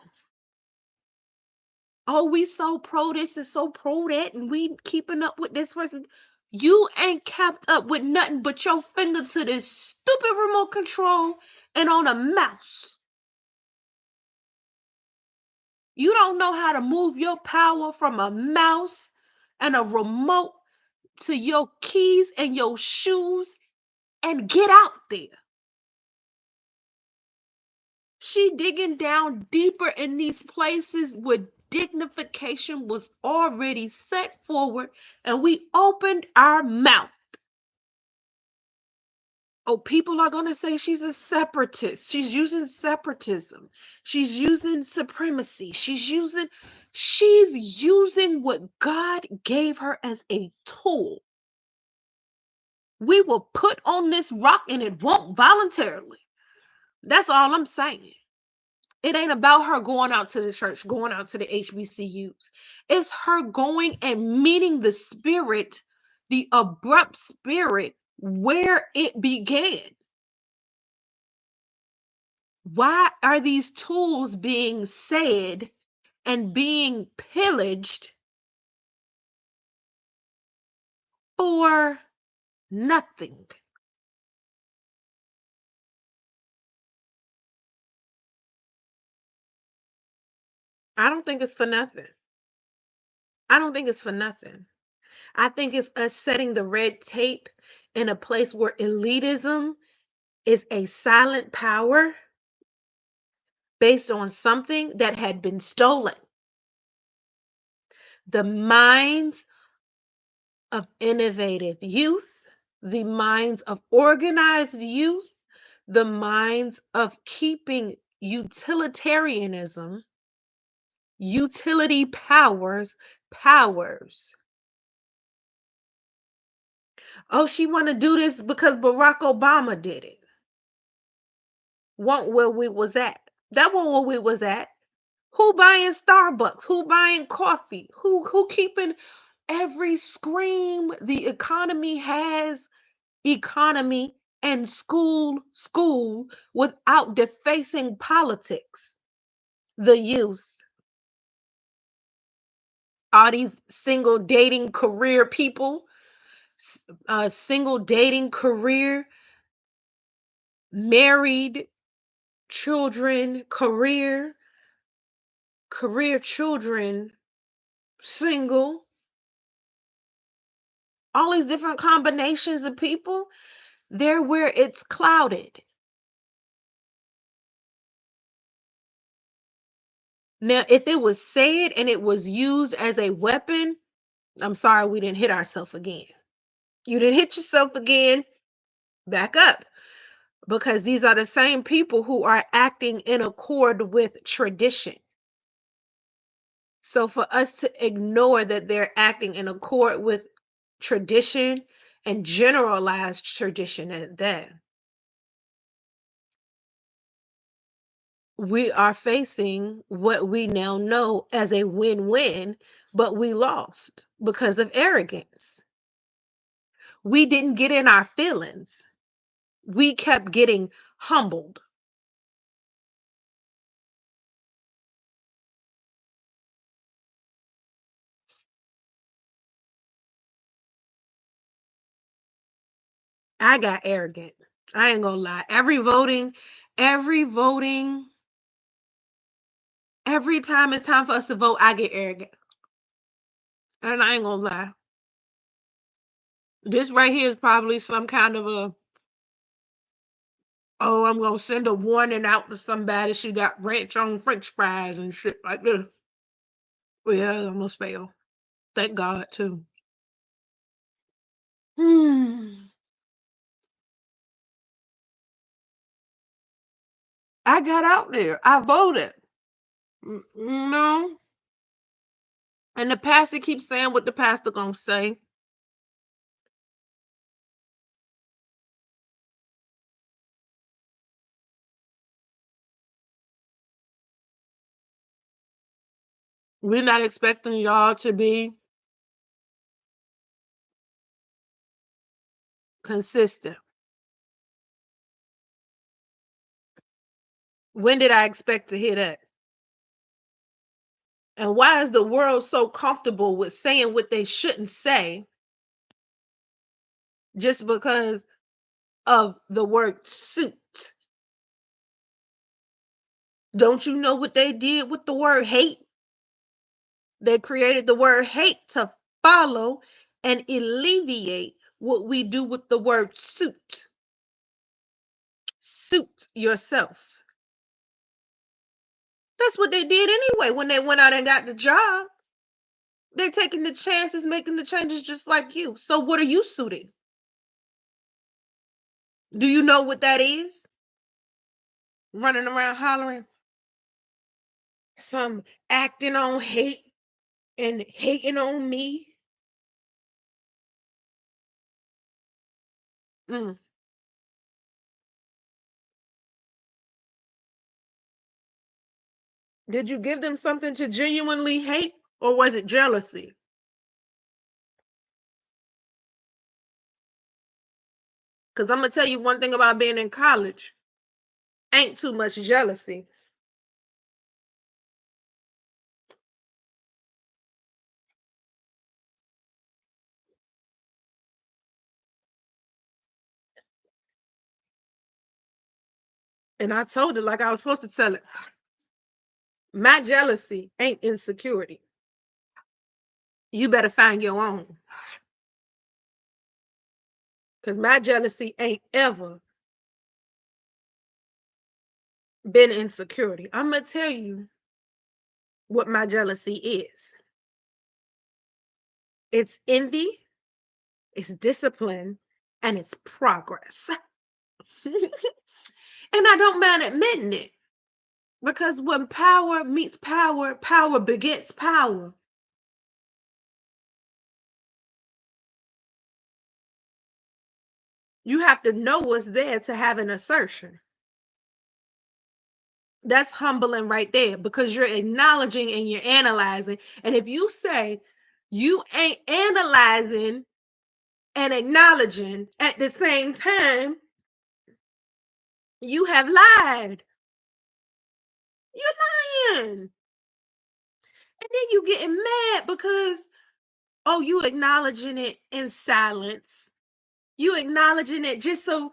Speaker 1: Oh, we so pro this and so pro that, and we keeping up with this person. You ain't kept up with nothing but your finger to this stupid remote control and on a mouse. You don't know how to move your power from a mouse and a remote to your keys and your shoes and get out there. She digging down deeper in these places where dignification was already set forward, and we opened our mouth. Oh, people are going to say she's a separatist. She's using separatism. She's using supremacy. She's using what God gave her as a tool. We will put on this rock and it won't voluntarily. That's all I'm saying. It ain't about her going out to the church, going out to the HBCUs. It's her going and meeting the spirit, the abrupt spirit where it began. Why are these tools being said and being pillaged for nothing? I don't think it's for nothing. I don't think it's for nothing. I think it's us setting the red tape in a place where elitism is a silent power based on something that had been stolen. The minds of innovative youth, the minds of organized youth, the minds of keeping utilitarianism, utility powers. Oh, she want to do this because Barack Obama did it. Want where we was at. That wasn't where we was at. Who buying Starbucks? Who buying coffee? Who keeping every scream the economy has economy and school without defacing politics? The youth. All these single dating career people, single dating career, married, children, career children, single, all these different combinations of people, they're where it's clouded. Now, if it was said and it was used as a weapon, I'm sorry we didn't hit ourselves again. You didn't hit yourself again, back up. Because these are the same people who are acting in accord with tradition. So for us to ignore that they're acting in accord with tradition and generalized tradition at that, we are facing what we now know as a win-win, but we lost because of arrogance. We didn't get in our feelings. We kept getting humbled. I got arrogant. I ain't gonna lie. Every voting, every time it's time for us to vote, I get arrogant. And I ain't gonna lie. This right here is probably some kind of a, oh, I'm gonna send a warning out to somebody. She got ranch on French fries and shit like this. Well, yeah, I almost failed. Thank God too. Hmm. I got out there. I voted. You know, and the pastor keeps saying what the pastor gonna say. We're not expecting y'all to be consistent. When did I expect to hear that? And why is the world so comfortable with saying what they shouldn't say just because of the word suit? Don't you know what they did with the word hate? They created the word hate to follow and alleviate what we do with the word suit. Suit yourself. That's what they did anyway when they went out and got the job. They're taking the chances, making the changes just like you. So what are you suiting? Do you know what that is? Running around hollering some acting on hate and hating on me. Mm. Did you give them something to genuinely hate or was it jealousy? Because I'm going to tell you one thing about being in college, ain't too much jealousy. And I told it like I was supposed to tell it. My jealousy ain't insecurity. You better find your own. Because my jealousy ain't ever been insecurity. I'm going to tell you what my jealousy is. It's envy, it's discipline, and it's progress. And I don't mind admitting it. Because when power meets power, power begets power. You have to know what's there to have an assertion. That's humbling right there because you're acknowledging and you're analyzing. And if you say you ain't analyzing and acknowledging at the same time, you have lied. You're lying. And then you getting mad because, oh, you acknowledging it in silence. You acknowledging it just so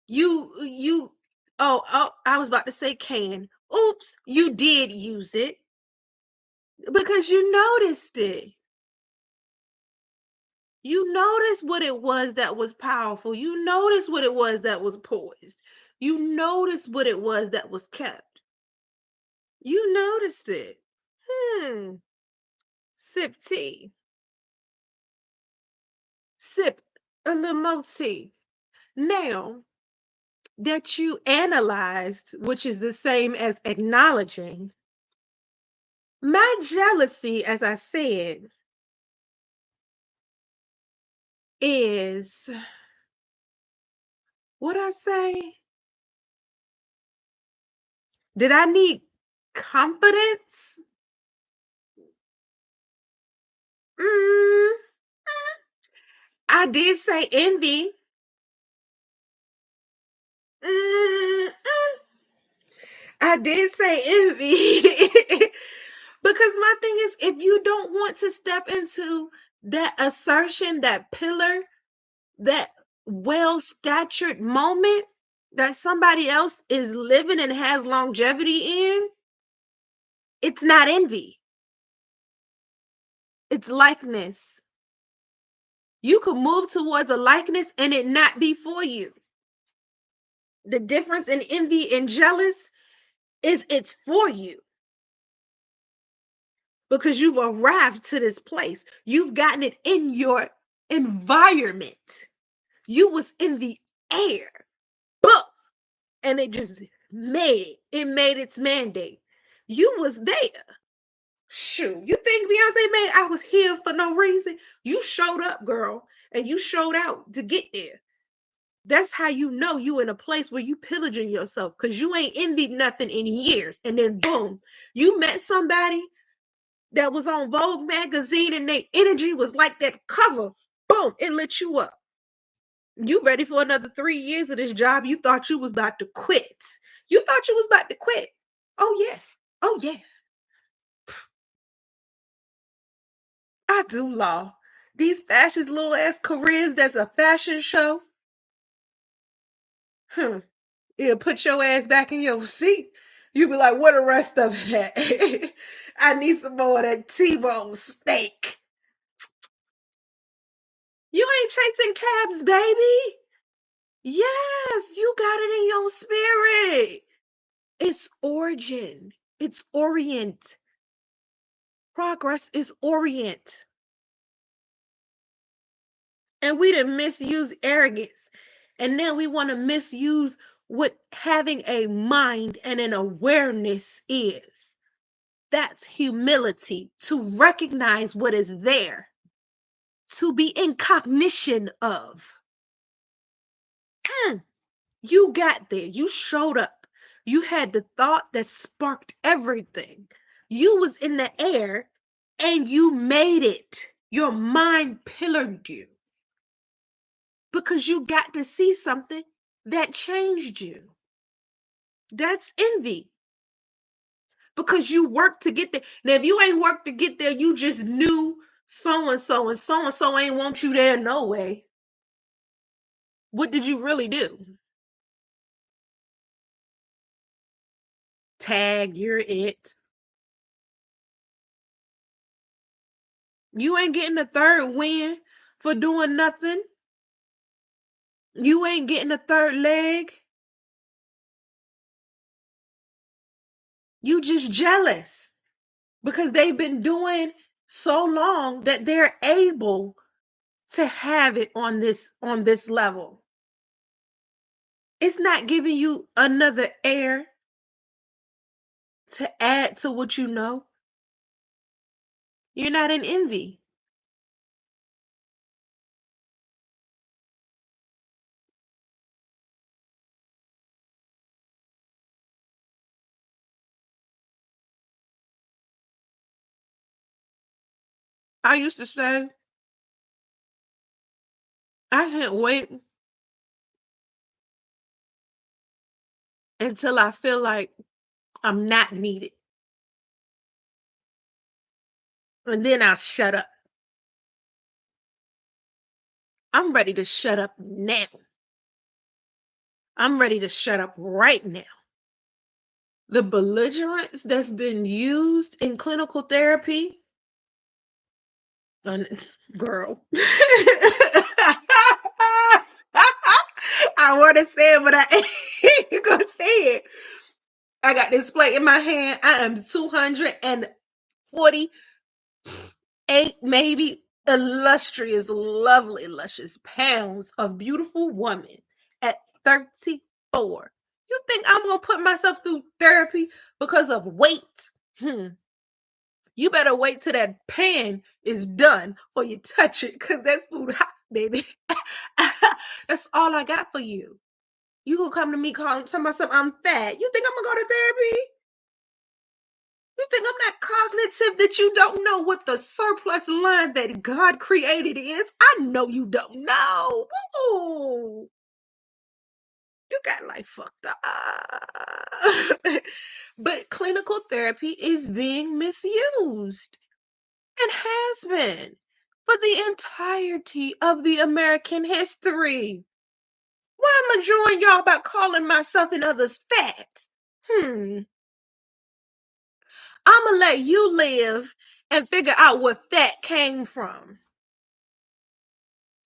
Speaker 1: you oh, I was about to say can. Oops, you did use it because you noticed it. You noticed what it was that was powerful. You noticed what it was that was poised. You noticed what it was that was kept. You noticed it. Sip tea. Sip a little more tea. Now that you analyzed, which is the same as acknowledging, my jealousy, as I said, is what I say. Did I need confidence? Mm, I did say envy. Mm, I did say envy. Because my thing is, if you don't want to step into that assertion, that pillar, that well statured moment that somebody else is living and has longevity in, it's not envy, it's likeness. You could move towards a likeness and it not be for you. The difference in envy and jealous is it's for you because you've arrived to this place. You've gotten it in your environment. You was in the air, boom, and it just made it. It made its mandate. You was there. Shoot, you think Beyonce made I was here for no reason? You showed up, girl, and you showed out to get there. That's how you know you in a place where you pillaging yourself because you ain't envied nothing in years. And then boom, you met somebody that was on Vogue magazine and their energy was like that cover. Boom, it lit you up. You ready for another 3 years of this job? You thought you was about to quit. You thought you was about to quit. Oh yeah. Oh yeah. I do law. These fashion little ass careers that's a fashion show. Hmm. It'll put your ass back in your seat. You be like, where the rest of it at? I need some more of that T-bone steak. You ain't chasing cabs, baby. Yes, you got it in your spirit. It's origin. It's orient. Progress is orient. And we didn't misuse arrogance. And now we want to misuse what having a mind and an awareness is. That's humility, to recognize what is there, to be in cognition of. You got there, you showed up, you had the thought that sparked everything. You was in the air and you made it. Your mind pillared you because you got to see something that changed you. That's envy because you worked to get there. Now, if you ain't worked to get there, you just knew so and so ain't want you there no way. What did you really do? Tag, you're it. You ain't getting a third win for doing nothing. You ain't getting a third leg. You just jealous because they've been doing so long that they're able to have it on this level. It's not giving you another air to add to what you know. You're not in envy. I used to say, I can't wait until I feel like I'm not needed. And then I'll shut up. I'm ready to shut up now. I'm ready to shut up right now. The belligerence that's been used in clinical therapy, girl. I want to say it, but I ain't gonna say it. I got this plate in my hand. I am 248, maybe illustrious, lovely, luscious pounds of beautiful woman at 34. You think I'm gonna put myself through therapy because of weight? You better wait till that pan is done before you touch it, because that food hot, baby. That's all I got for you. You gonna come to me calling tell myself I'm fat. You think I'm gonna go to therapy? You think I'm not cognitive that you don't know what the surplus line that God created is? I know you don't know. Ooh, you got life fucked up. But clinical therapy is being misused and has been for the entirety of the American history. Why am I drawing y'all about calling myself and others fat? I'ma let you live and figure out where that came from.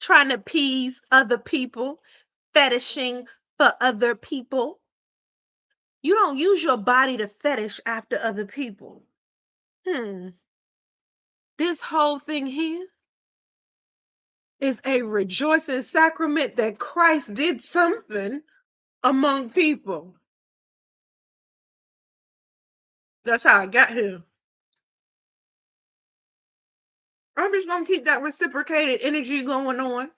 Speaker 1: Trying to appease other people, fetishing for other people. You don't use your body to fetish after other people. This whole thing here is a rejoicing sacrament that Christ did something among people. That's how I got here. I'm just gonna keep that reciprocated energy going on.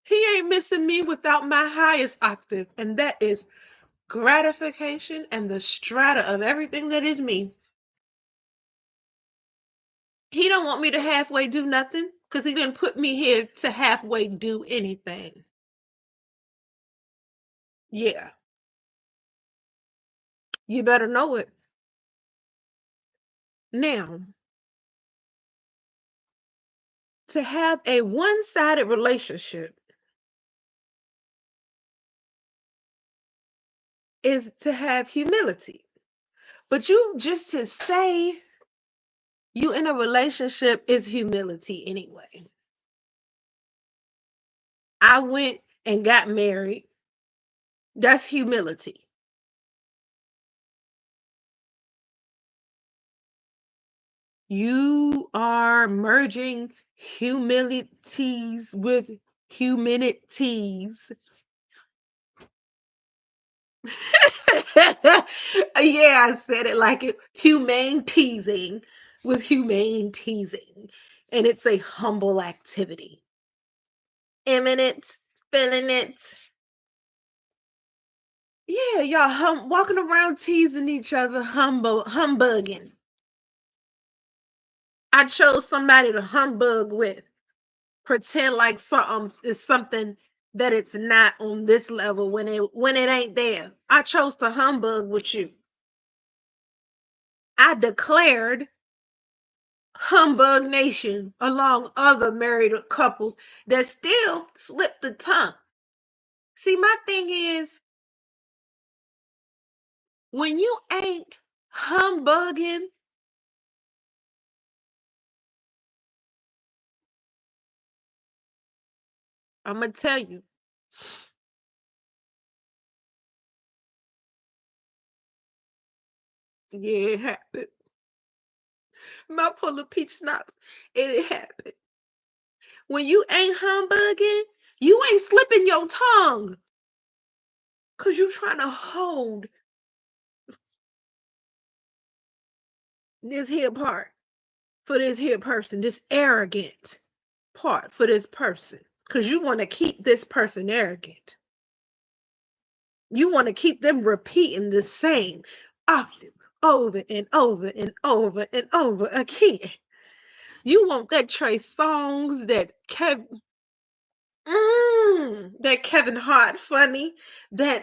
Speaker 1: He ain't missing me without my highest octave, and that is gratification and the strata of everything that is me. He don't want me to halfway do nothing because he didn't put me here to halfway do anything. Yeah, you better know it. Now, to have a one-sided relationship is to have humility. But you just to say you in a relationship is humility anyway. I went and got married. That's humility. You are merging humilities with humanities. Yeah, I said it like it. Humane teasing with humane teasing. And it's a humble activity. Imminent, spilling it. Yeah, y'all walking around teasing each other, humbugging. I chose somebody to humbug with. Pretend like something is something that it's not on this level when it ain't there. I chose to humbug with you. I declared humbug nation along other married couples that still slip the tongue. See, my thing is when you ain't humbugging I'm gonna tell you. Yeah, it happened. My pull of peach schnapps, it happened. When you ain't humbugging, you ain't slipping your tongue. Cause you trying to hold this here part for this here person, this arrogant part for this person. Cause you want to keep this person arrogant. You want to keep them repeating the same octave over and over and over and over again. You want that Trey songs that Kevin Hart funny, that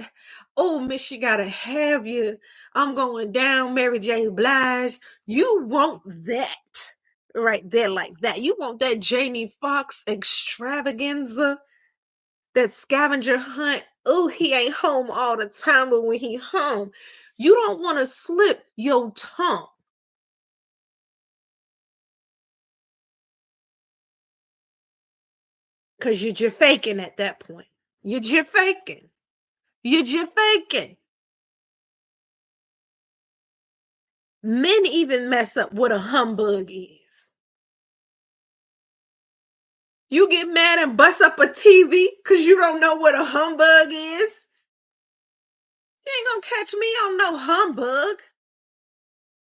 Speaker 1: oh Miss you gotta have you. I'm going down, Mary J. Blige. You want that right there like that. You want that Jamie Foxx extravaganza, that scavenger hunt. Oh, he ain't home all the time, but when he home, you don't want to slip your tongue because you're just faking at that point. You're just faking. You're just faking. Men even mess up what a humbug is. You get mad and bust up a TV because you don't know what a humbug is. You ain't gonna catch me on no humbug.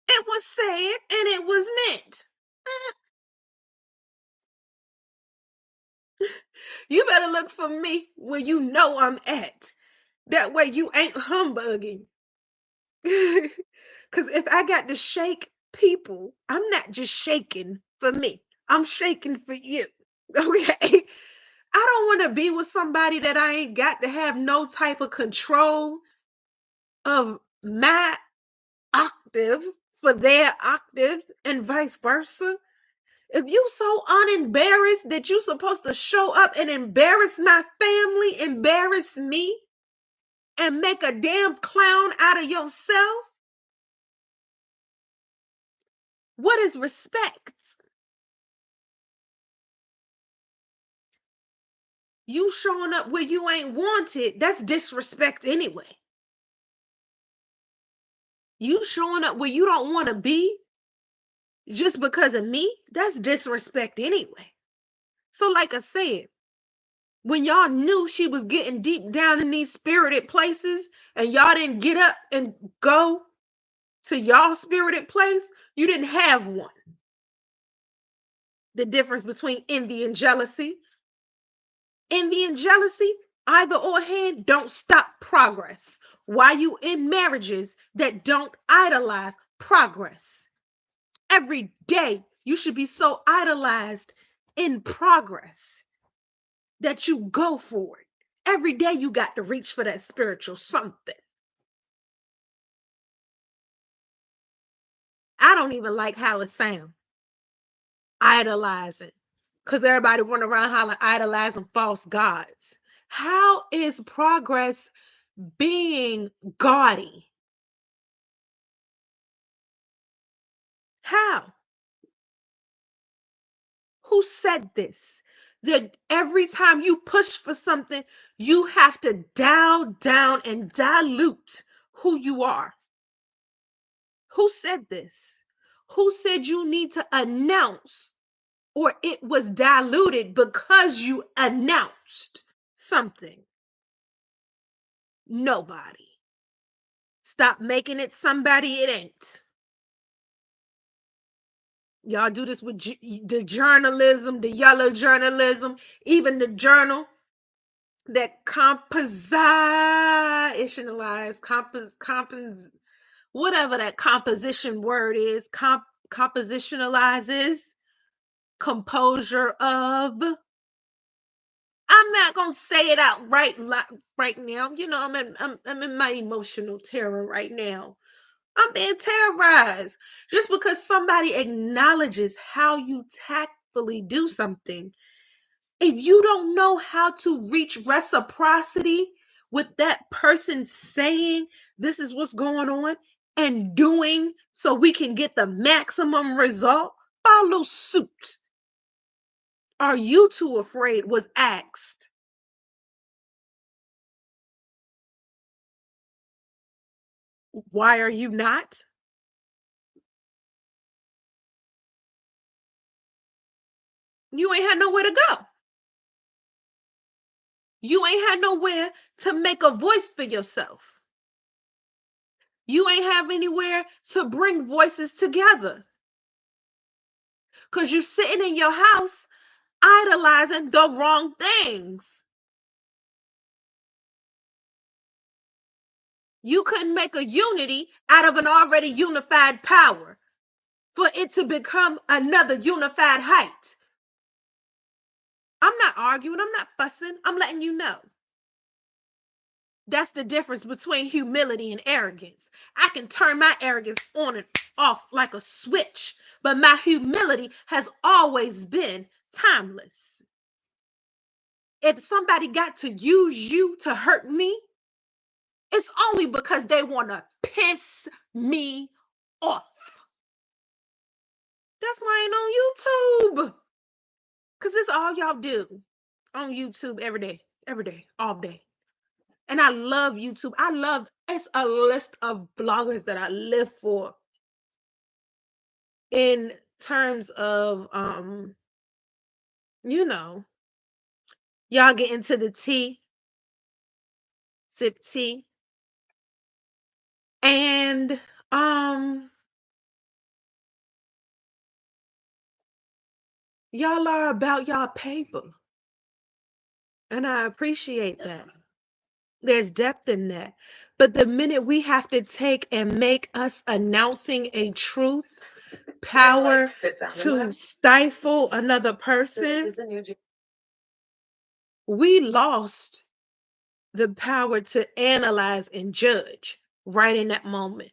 Speaker 1: It was said and it was meant. You better look for me where you know I'm at. That way you ain't humbugging. Because if I got to shake people, I'm not just shaking for me. I'm shaking for you. Okay? I don't want to be with somebody that I ain't got to have no type of control of my octave for their octave and vice versa. If you so unembarrassed that you supposed to show up and embarrass my family, embarrass me, and make a damn clown out of yourself, what is respect? You showing up where you ain't wanted, that's disrespect anyway. You showing up where you don't want to be just because of me, that's disrespect anyway. So, like I said, when y'all knew she was getting deep down in these spirited places and y'all didn't get up and go to y'all spirited place, you didn't have one. The difference between envy and jealousy. Envy and jealousy, either or hand, don't stop progress. Why you in marriages that don't idolize progress? Every day you should be so idolized in progress that you go for it. Every day you got to reach for that spiritual something. I don't even like how it sounds. Idolizing. Because everybody run around hollering idolizing false gods. How is progress being gaudy? How? Who said this? That every time you push for something, you have to dial down and dilute who you are. Who said this? Who said you need to announce or it was diluted because you announced something? Nobody. Stop making it somebody it ain't. Y'all do this with the journalism, the yellow journalism, even the journal that compositionalize, whatever that composition word is, compositionalizes composure of. I'm not gonna say it out right now. You know, I'm in my emotional terror right now. I'm being terrorized just because somebody acknowledges how you tactfully do something. If you don't know how to reach reciprocity with that person saying this is what's going on and doing so we can get the maximum result, follow suit. Are you too afraid was asked? Why are you not? You ain't had nowhere to go. You ain't had nowhere to make a voice for yourself. You ain't have anywhere to bring voices together. Because you're sitting in your house idolizing the wrong things. You couldn't make a unity out of an already unified power for it to become another unified height. I'm not arguing, I'm not fussing, I'm letting you know. That's the difference between humility and arrogance. I can turn my arrogance on and off like a switch, but my humility has always been timeless. If somebody got to use you to hurt me, it's only because they want to piss me off. That's why I ain't on YouTube. Because it's all y'all do on YouTube every day, all day. And I love YouTube. It's a list of bloggers that I live for in terms of, you know, y'all get into the tea, sip tea, and y'all are about y'all paper. And I appreciate that. There's depth in that. But the minute we have to take and make us announcing a truth power to stifle another person, we lost the power to analyze and judge right in that moment.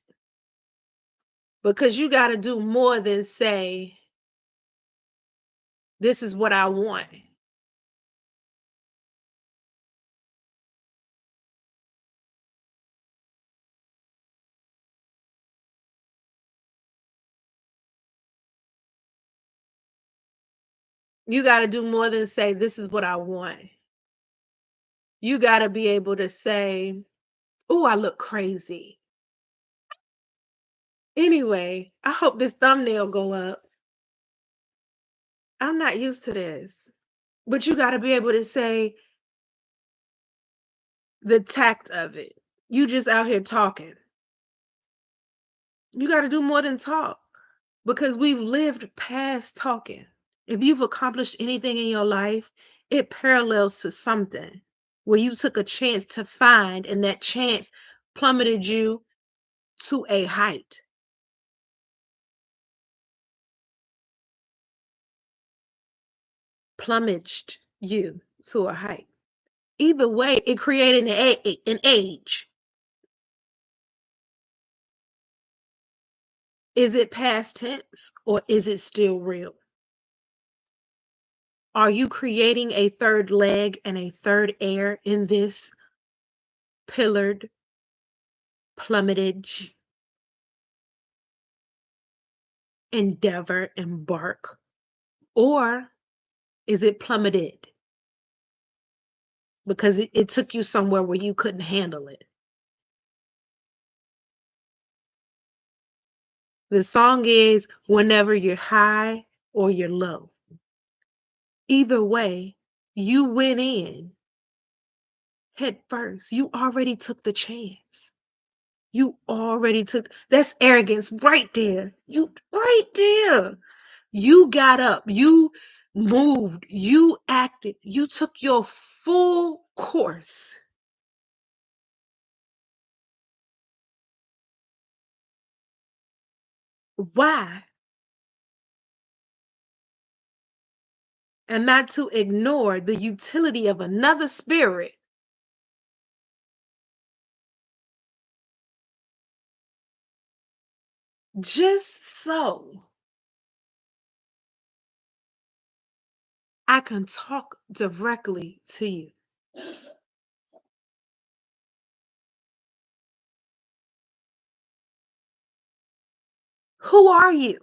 Speaker 1: Because you got to do more than say, this is what I want. You got to do more than say, this is what I want. You got to be able to say, oh, I look crazy. Anyway, I hope this thumbnail go up. I'm not used to this. But you got to be able to say the tact of it. You just out here talking. You got to do more than talk because we've lived past talking. If you've accomplished anything in your life, it parallels to something where you took a chance to find, and that chance plummeted you to a height. Plumaged you to a height. Either way, it created an age. Is it past tense or is it still real? Are you creating a third leg and a third air in this pillared plummetage endeavor, embark? Or is it plummeted because it took you somewhere where you couldn't handle it? The song is whenever you're high or you're low. Either way, you went in head first. You already took the chance. You already took, that's arrogance right there. You right there. You got up, you moved, you acted, you took your full course. Why? And not to ignore the utility of another spirit. Just so I can talk directly to you. Who are you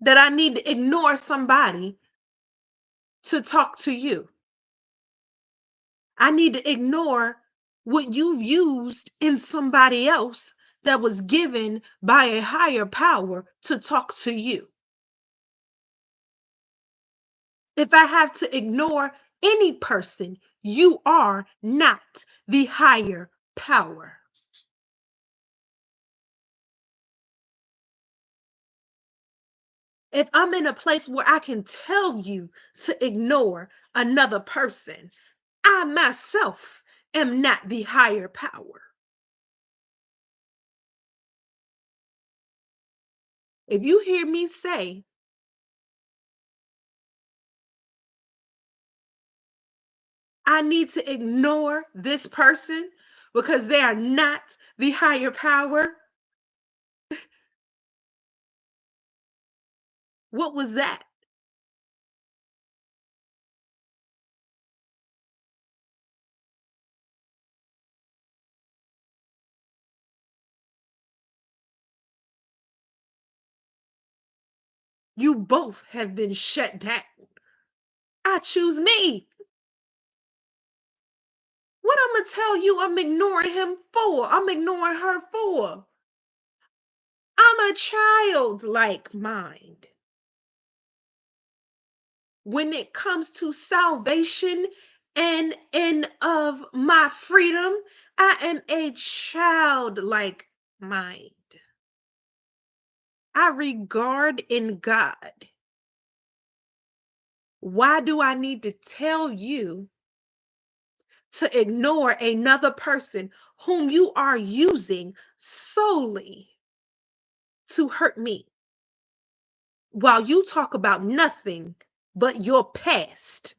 Speaker 1: that I need to ignore somebody to talk to you? I need to ignore what you've used in somebody else that was given by a higher power to talk to you. If I have to ignore any person, you are not the higher power. If I'm in a place where I can tell you to ignore another person, I myself am not the higher power. If you hear me say, I need to ignore this person because they are not the higher power, what was that? You both have been shut down. I choose me. What I'm gonna tell you I'm ignoring him for? I'm ignoring her for. I'm a childlike mind. When it comes to salvation and of my freedom, I am a childlike mind. I regard in God. Why do I need to tell you to ignore another person whom you are using solely to hurt me while you talk about nothing but your past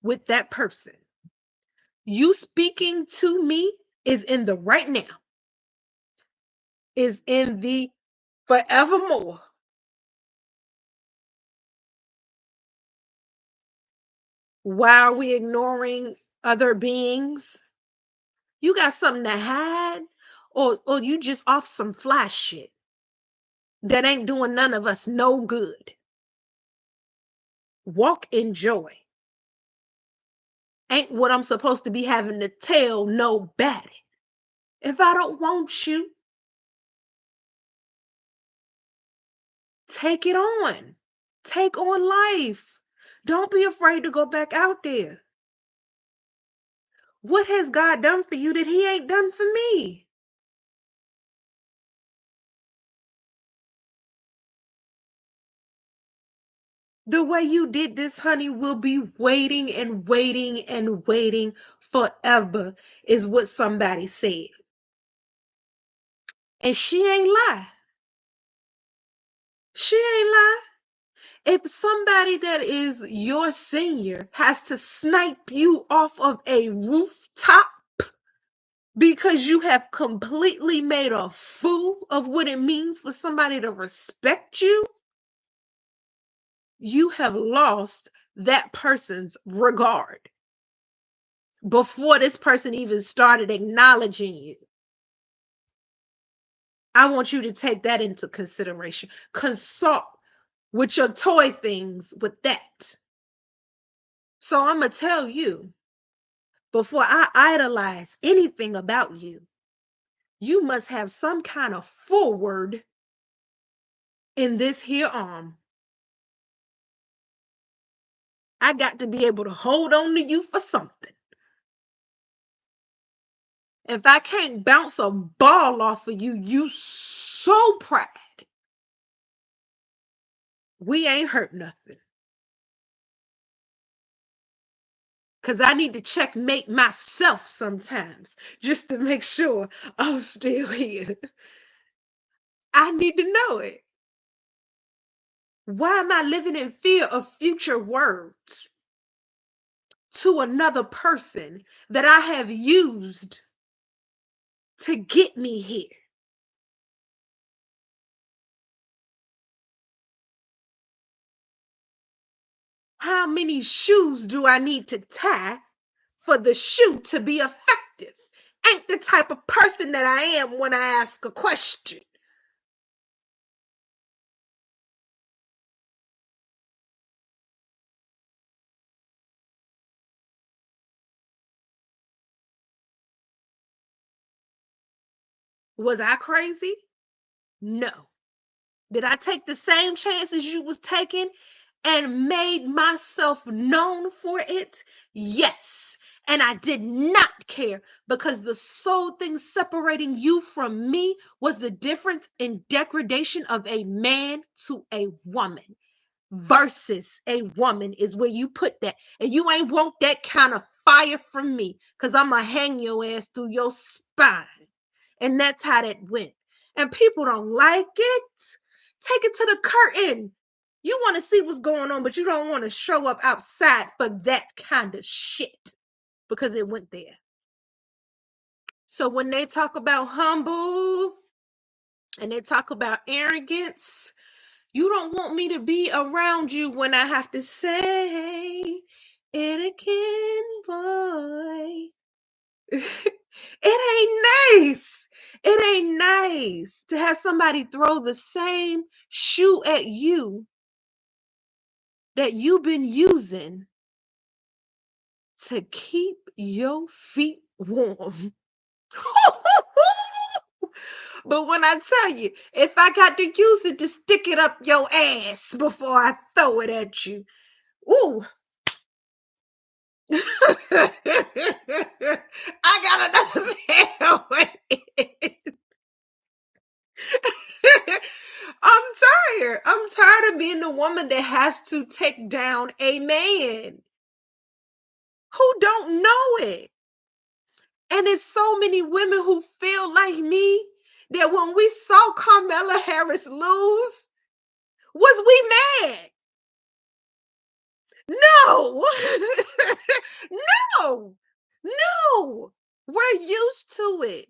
Speaker 1: with that person? You speaking to me is in the right now, is in the forevermore. Why are we ignoring other beings? You got something to hide, or you just off some fly shit that ain't doing none of us no good. Walk in joy. Ain't what I'm supposed to be having to tell nobody. If I don't want you, take it on. Take on life. Don't be afraid to go back out there. What has God done for you that he ain't done for me? The way you did this, honey, will be waiting and waiting and waiting forever, is what somebody said. And she ain't lie. She ain't lie. If somebody that is your senior has to snipe you off of a rooftop because you have completely made a fool of what it means for somebody to respect you, you have lost that person's regard before this person even started acknowledging you. I want you to take that into consideration. Consult with your toy things with that. So I'm going to tell you, before I idolize anything about you, you must have some kind of forward in this here arm. I got to be able to hold on to you for something. If I can't bounce a ball off of you, you so proud. We ain't hurt nothing. Because I need to checkmate myself sometimes just to make sure I'm still here. I need to know it. Why am I living in fear of future words to another person that I have used to get me here? How many shoes do I need to tie for the shoe to be effective? Ain't the type of person that I am when I ask a question. Was I crazy? No. Did I take the same chances you was taking and made myself known for it? Yes. And I did not care, because the sole thing separating you from me was the difference in degradation of a man to a woman versus a woman, is where you put that. And you ain't want that kind of fire from me, because I'm going to hang your ass through your spine. And that's how that went. And people don't like it. Take it to the curtain. You want to see what's going on, but you don't want to show up outside for that kind of shit, because it went there. So when they talk about humble and they talk about arrogance, you don't want me to be around you when I have to say it again, boy. It ain't nice. It ain't nice to have somebody throw the same shoe at you that you've been using to keep your feet warm. But when I tell you, if I got to use it to stick it up your ass before I throw it at you, ooh. I got another man with it. I'm tired. I'm tired of being the woman that has to take down a man who don't know it. And it's so many women who feel like me, that when we saw Carmela Harris lose, was we mad? No. No. No. We're used to it.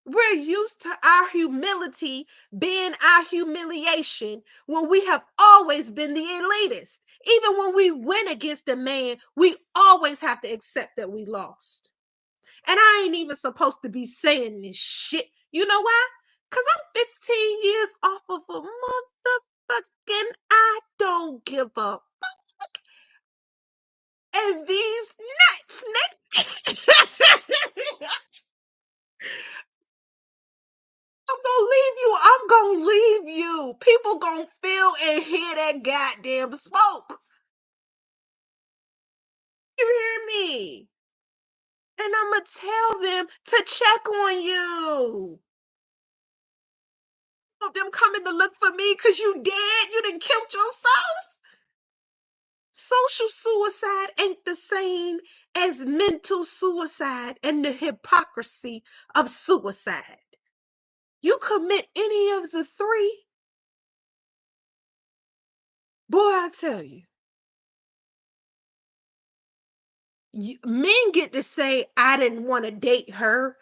Speaker 1: We're used to our humility being our humiliation, when we have always been the elitist. Even when we win against a man, we always have to accept that we lost. And I ain't even supposed to be saying this shit. You know why? Because I'm 15 years off of a motherfucking I don't give up. And these nuts, I'm gonna leave you. I'm gonna leave you. People gonna feel and hear that goddamn smoke. You hear me? And I'm gonna tell them to check on you. Them coming to look for me because you dead. You done killed yourself. Social suicide ain't the same as mental suicide and the hypocrisy of suicide. You commit any of the three, boy, I tell you, men get to say, I didn't want to date her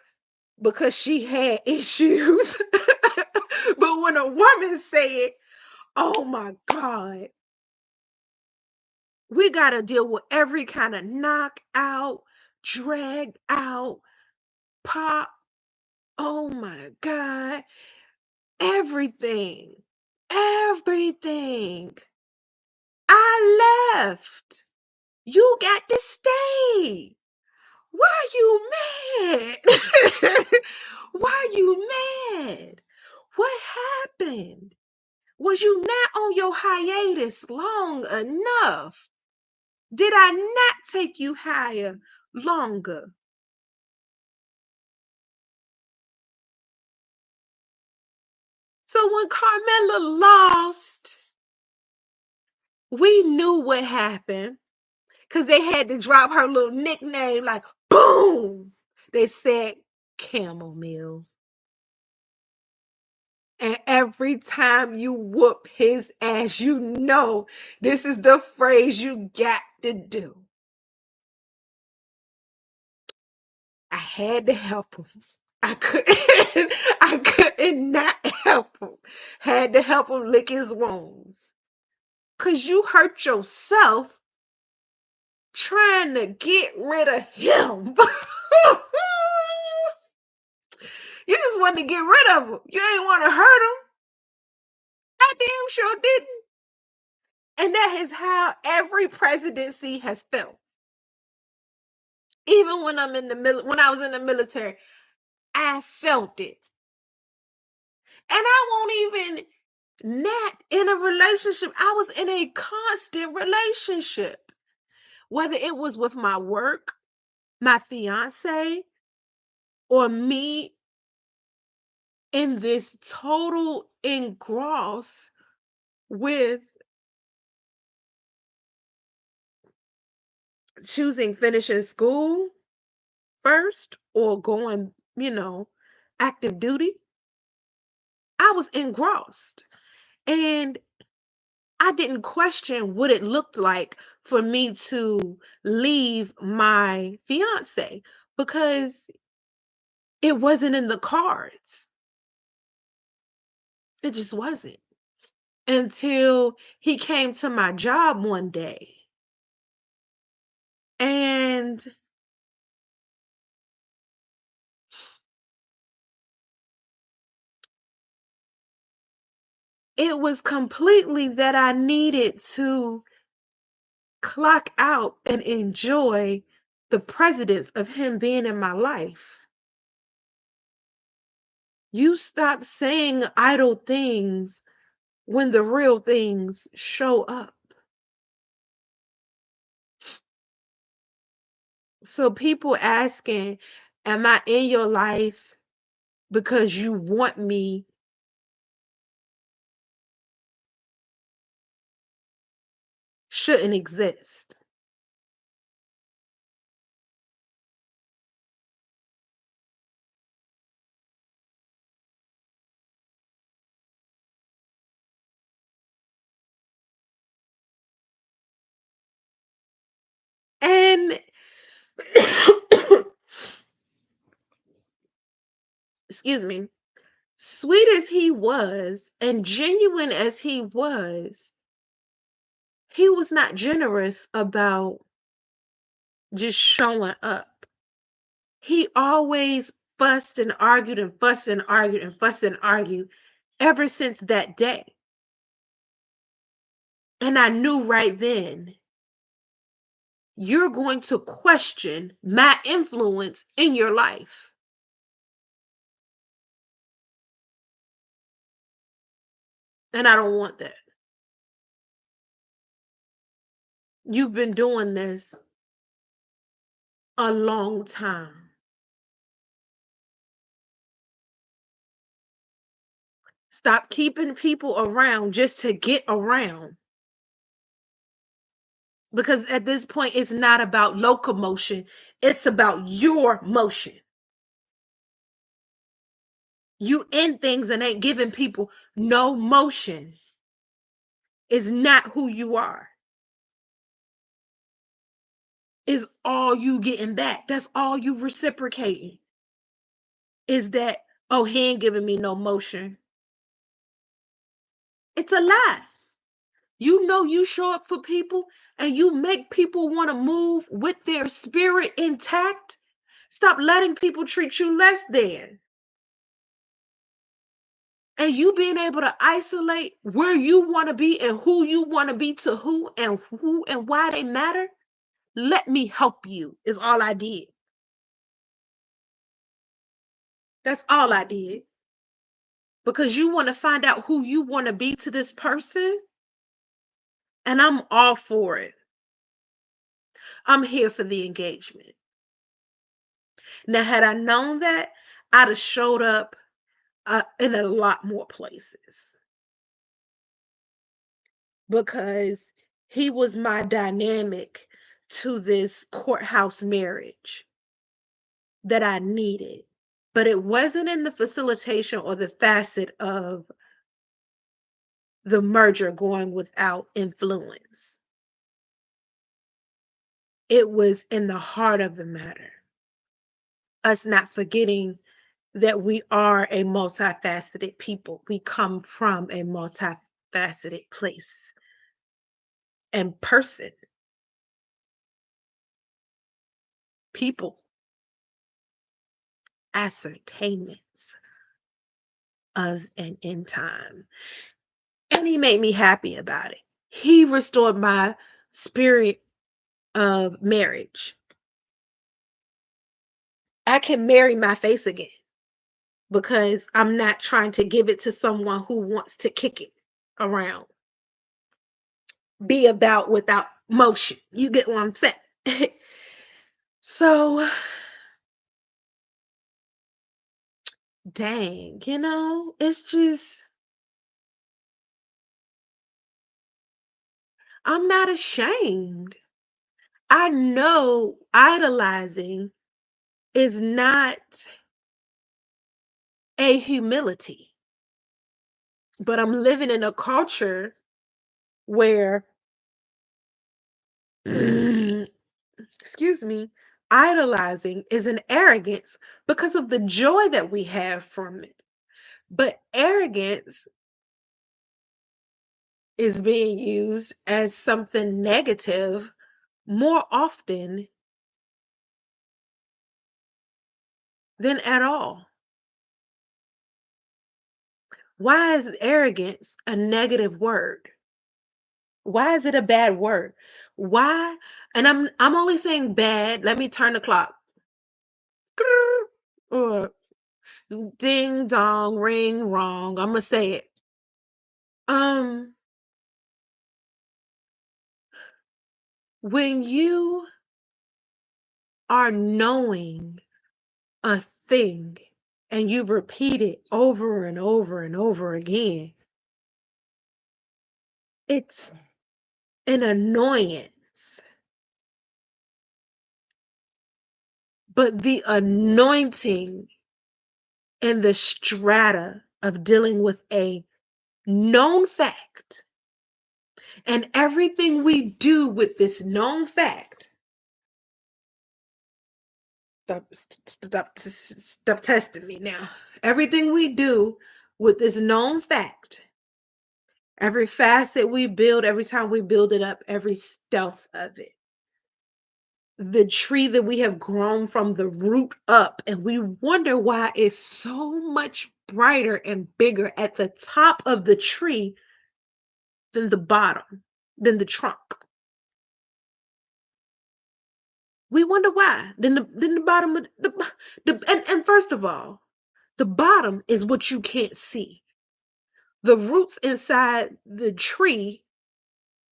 Speaker 1: because she had issues. But when a woman said, oh my God, we got to deal with every kind of knockout, dragged out, pop. Oh my God. Everything. Everything. I left. You got to stay. Why you mad? Why you mad? What happened? Was you not on your hiatus long enough? Did I not take you higher longer? So when Carmela lost, we knew what happened, because they had to drop her little nickname, like, boom. They said chamomile. And every time you whoop his ass, you know this is the phrase you got to do. I had to help him. I couldn't, I couldn't not help him. Had to help him lick his wounds. Because you hurt yourself trying to get rid of him. You just wanted to get rid of him. You ain't want to hurt him. I damn sure didn't. And that is how every presidency has felt. Even when I was in the military, I felt it. And I won't even net in a relationship. I was in a constant relationship, whether it was with my work, my fiance, or me in this total engross with choosing finishing school first or going, active duty. I was engrossed. And I didn't question what it looked like for me to leave my fiance because it wasn't in the cards. It just wasn't until he came to my job one day. And it was completely that I needed to clock out and enjoy the precedence of him being in my life. You stop saying idle things when the real things show up. So people asking, am I in your life because you want me? Shouldn't exist. And excuse me, sweet as he was and genuine as he was not generous about just showing up. He always fussed and argued and fussed and argued and fussed and argued ever since that day. And I knew right then, you're going to question my influence in your life. And I don't want that. You've been doing this a long time. Stop keeping people around just to get around. Because at this point, it's not about locomotion, it's about your motion. You in things and ain't giving people no motion is not who you are. Is all you getting back. That's all you reciprocating. Is that, oh, he ain't giving me no motion. It's a lie. You know you show up for people and you make people want to move with their spirit intact. Stop letting people treat you less than. And you being able to isolate where you want to be and who you want to be to who and why they matter. Let me help you is all I did. That's all I did. Because you want to find out who you want to be to this person. And I'm all for it. I'm here for the engagement. Now, had I known that, I'd have showed up in a lot more places because he was my dynamic to this courthouse marriage that I needed. But it wasn't in the facilitation or the facet of the merger going without influence. It was in the heart of the matter. Us not forgetting that we are a multifaceted people. We come from a multifaceted place and person, people, ascertainments of an end time. And he made me happy about it. He restored my spirit of marriage. I can marry my face again. because I'm not trying to give it to someone who wants to kick it around. Be about without motion. You get what I'm saying? So, dang, it's just, I'm not ashamed. I know idolizing is not a humility, but I'm living in a culture where, excuse me, idolizing is an arrogance because of the joy that we have from it. But arrogance is being used as something negative more often than at all. Why is arrogance a negative word? Why is it a bad word? Why? And I'm only saying bad. Let me turn the clock. Or ding dong ring wrong. I'm gonna say it. Um when you are knowing a thing and you repeat it over and over and over again, it's an annoyance. But the anointing and the strata of dealing with a known fact and everything we do with this known fact. Stop testing me now. Everything we do with this known fact, every facet we build, every time we build it up, every stealth of it, the tree that we have grown from the root up, and we wonder why it's so much brighter and bigger at the top of the tree than the bottom, than the trunk. We wonder why. Then the bottom of and first of all, the bottom is what you can't see. The roots inside the tree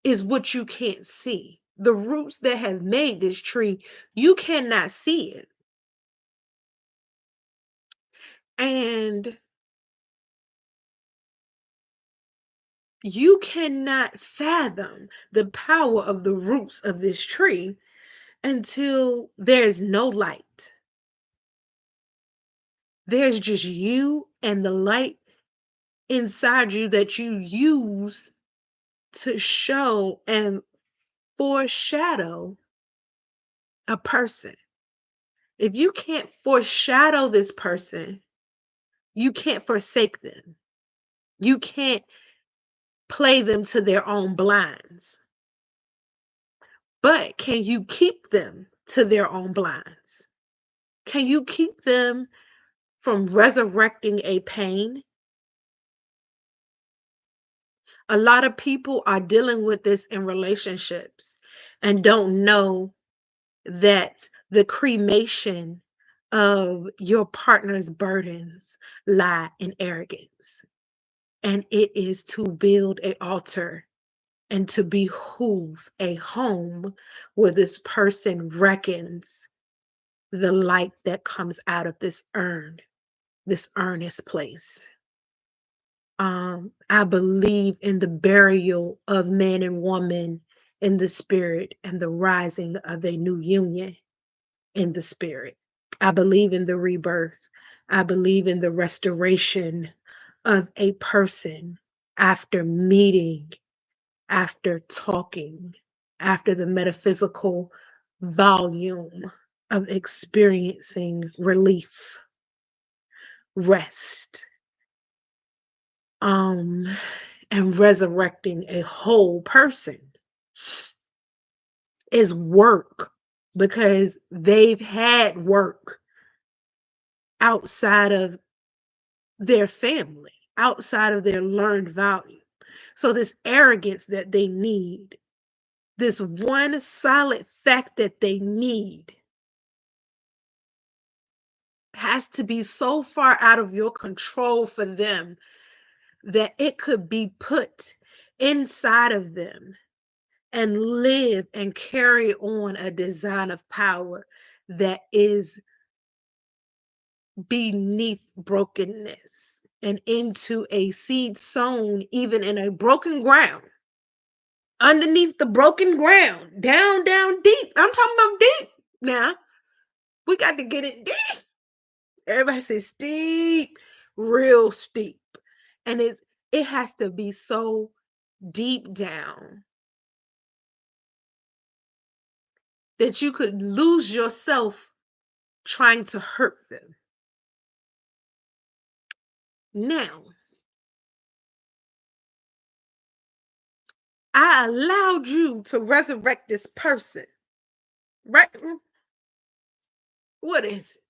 Speaker 1: is what you can't see. The roots that have made this tree, you cannot see it. And you cannot fathom the power of the roots of this tree until there's no light. There's just you and the light inside you that you use to show and foreshadow a person. If you can't foreshadow this person, you can't forsake them. You can't play them to their own blinds. But can you keep them to their own blinds? Can you keep them from resurrecting a pain? A lot of people are dealing with this in relationships and don't know that the cremation of your partner's burdens lie in arrogance. And it is to build an altar and to behoove a home where this person reckons the light that comes out of this urn, this earnest place. I believe in the burial of man and woman in the spirit and the rising of a new union in the spirit. I believe in the rebirth. I believe in the restoration of a person after meeting, after talking, after the metaphysical volume of experiencing relief, rest, um, and resurrecting a whole person is work because they've had work outside of their family, outside of their learned value. So, this arrogance that they need, this one solid fact that they need, has to be so far out of your control for them that it could be put inside of them and live and carry on a design of power that is beneath brokenness and into a seed sown even in a broken ground, underneath the broken ground, down deep. I'm talking about deep now. We got to get it deep. Everybody says steep, real steep. And it has to be so deep down that you could lose yourself trying to hurt them. Now, I allowed you to resurrect this person, right? What is it?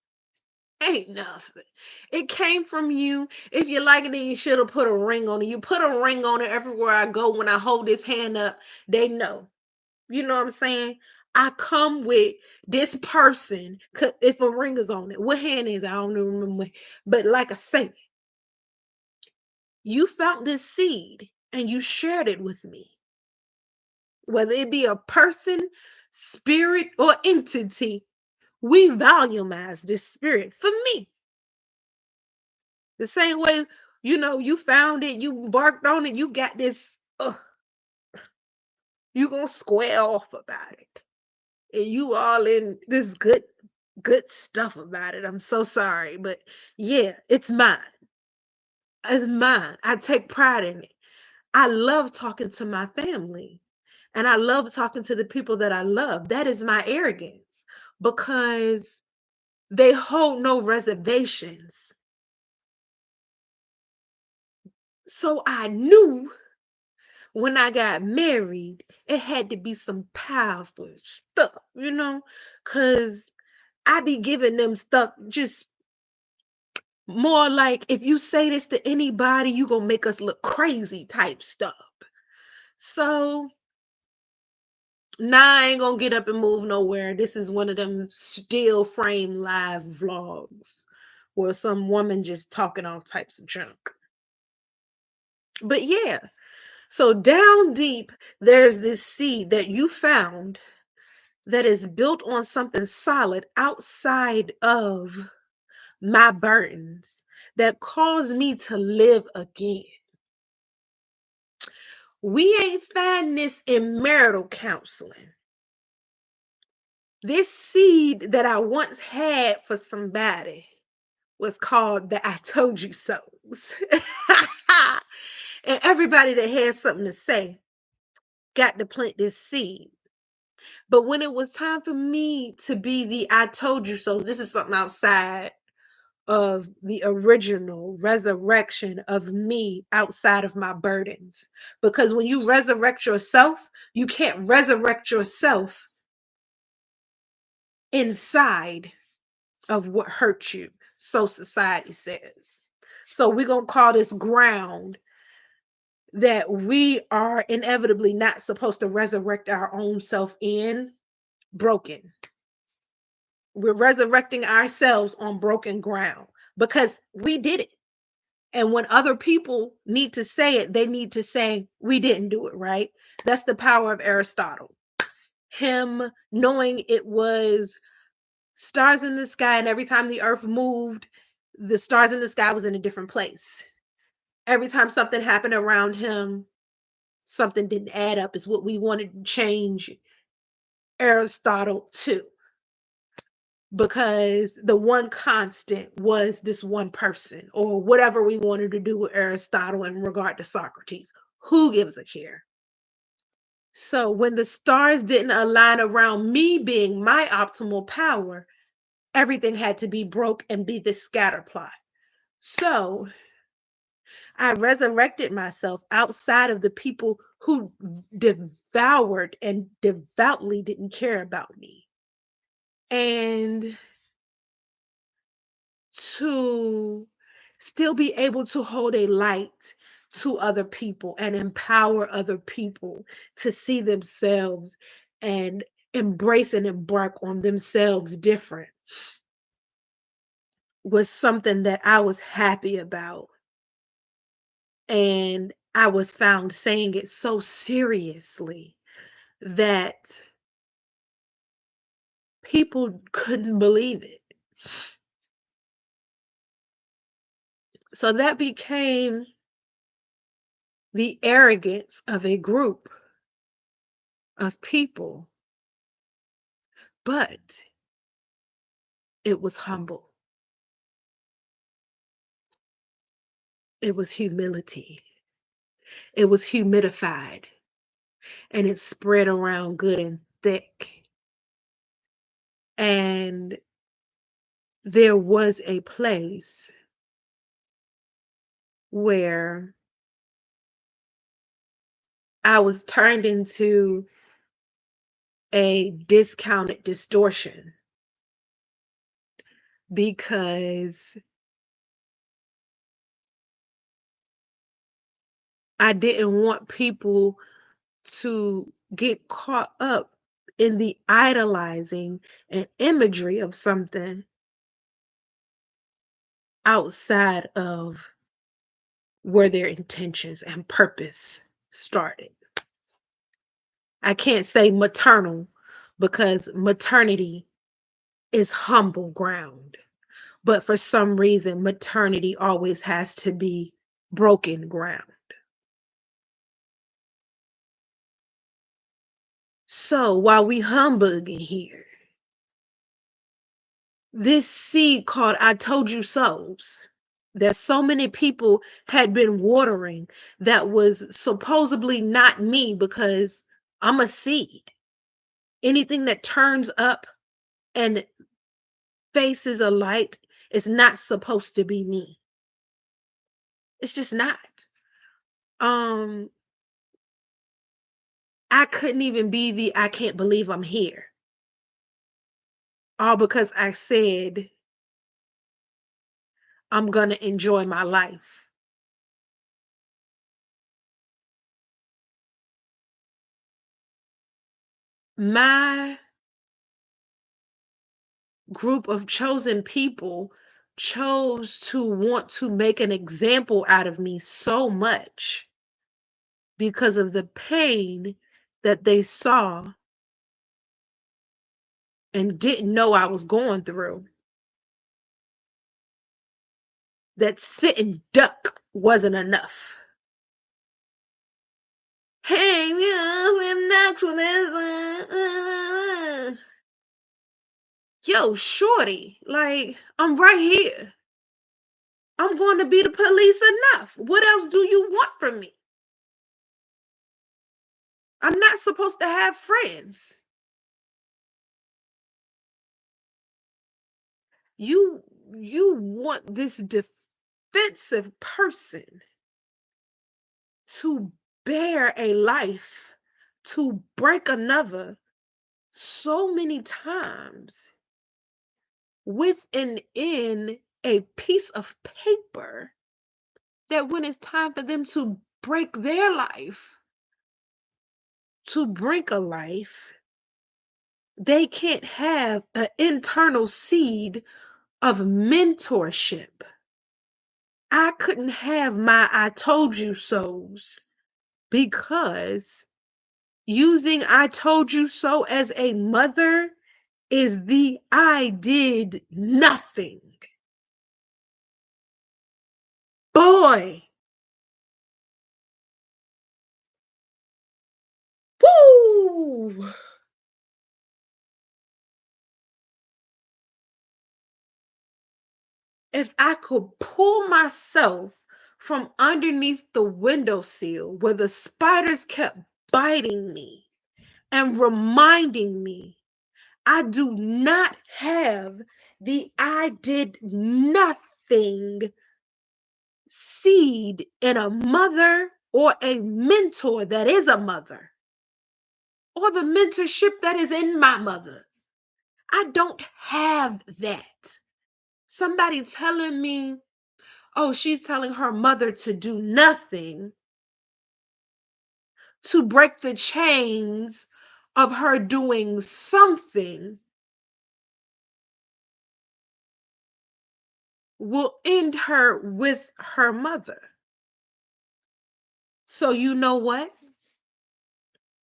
Speaker 1: Ain't nothing. It came from you. If you like it, then you should have put a ring on it. You put a ring on it everywhere I go. When I hold this hand up, they know. You know what I'm saying? I come with this person. If a ring is on it, what hand is it? I don't even remember. But like I say, you found this seed and you shared it with me. Whether it be a person, spirit, or entity, we volumize this spirit for me. The same way, you found it, you barked on it, you got this, you gonna square off about it. And you all in this good stuff about it. I'm so sorry, but yeah, it's mine. It's mine. I take pride in it. I love talking to my family and I love talking to the people that I love. That is my arrogance because they hold no reservations. So I knew when I got married, it had to be some powerful stuff, because I be giving them stuff just more like if you say this to anybody, you gonna make us look crazy type stuff. So now I ain't gonna get up and move nowhere. This is one of them still frame live vlogs where some woman just talking all types of junk. But yeah, so down deep, there's this seed that you found that is built on something solid outside of my burdens that caused me to live again. We ain't find this in marital counseling. This seed that I once had for somebody was called the I told you so's. And everybody that had something to say got to plant this seed. But when it was time for me to be the I told you so, this is something outside of the original resurrection of me outside of my burdens. Because when you resurrect yourself, you can't resurrect yourself inside of what hurt you. So society says. So we're going to call this ground that we are inevitably not supposed to resurrect our own self in broken. We're resurrecting ourselves on broken ground because we did it. And when other people need to say it, they need to say, we didn't do it, right? That's the power of Aristotle. Him knowing it was stars in the sky, and every time the earth moved, the stars in the sky was in a different place. Every time something happened around him, something didn't add up, is what we wanted to change Aristotle to. Because the one constant was this one person, or whatever we wanted to do with Aristotle in regard to Socrates. Who gives a care? So when the stars didn't align around me being my optimal power, everything had to be broke and be this scatter plot. So I resurrected myself outside of the people who devoured and devoutly didn't care about me. And to still be able to hold a light to other people and empower other people to see themselves and embrace and embark on themselves different. was something that I was happy about. And I was found saying it so seriously that people couldn't believe it. So that became the arrogance of a group of people, but it was humble. It was humility. It was humidified and it spread around good and thick. And there was a place where I was turned into a discounted distortion because I didn't want people to get caught up in the idolizing and imagery of something outside of where their intentions and purpose started. I can't say maternal because maternity is humble ground, but for some reason, maternity always has to be broken ground. So while we humbugging here, this seed called I told you so's that so many people had been watering that was supposedly not me because I'm a seed. Anything that turns up and faces a light is not supposed to be me. It's just not. Um, I couldn't even be the I can't believe I'm here. All because I said I'm gonna enjoy my life. My group of chosen people chose to want to make an example out of me so much because of the pain that they saw and didn't know I was going through, that sitting duck wasn't enough. Hey, and that's what is. Yo, shorty, like, I'm right here. I'm going to be the police enough. What else do you want from me? I'm not supposed to have friends. You you want this defensive person to bear a life, to break another so many times with and in a piece of paper that when it's time for them to break their life, to break a life, they can't have an internal seed of mentorship. I couldn't have my I told you so's because using I told you so as a mother is the I did nothing. Boy, woo! If I could pull myself from underneath the windowsill where the spiders kept biting me and reminding me I do not have the I did nothing seed in a mother or a mentor that is a mother or the mentorship that is in my mother. I don't have that. Somebody telling me, oh, she's telling her mother to do nothing to break the chains of her doing something will end her with her mother. So you know what?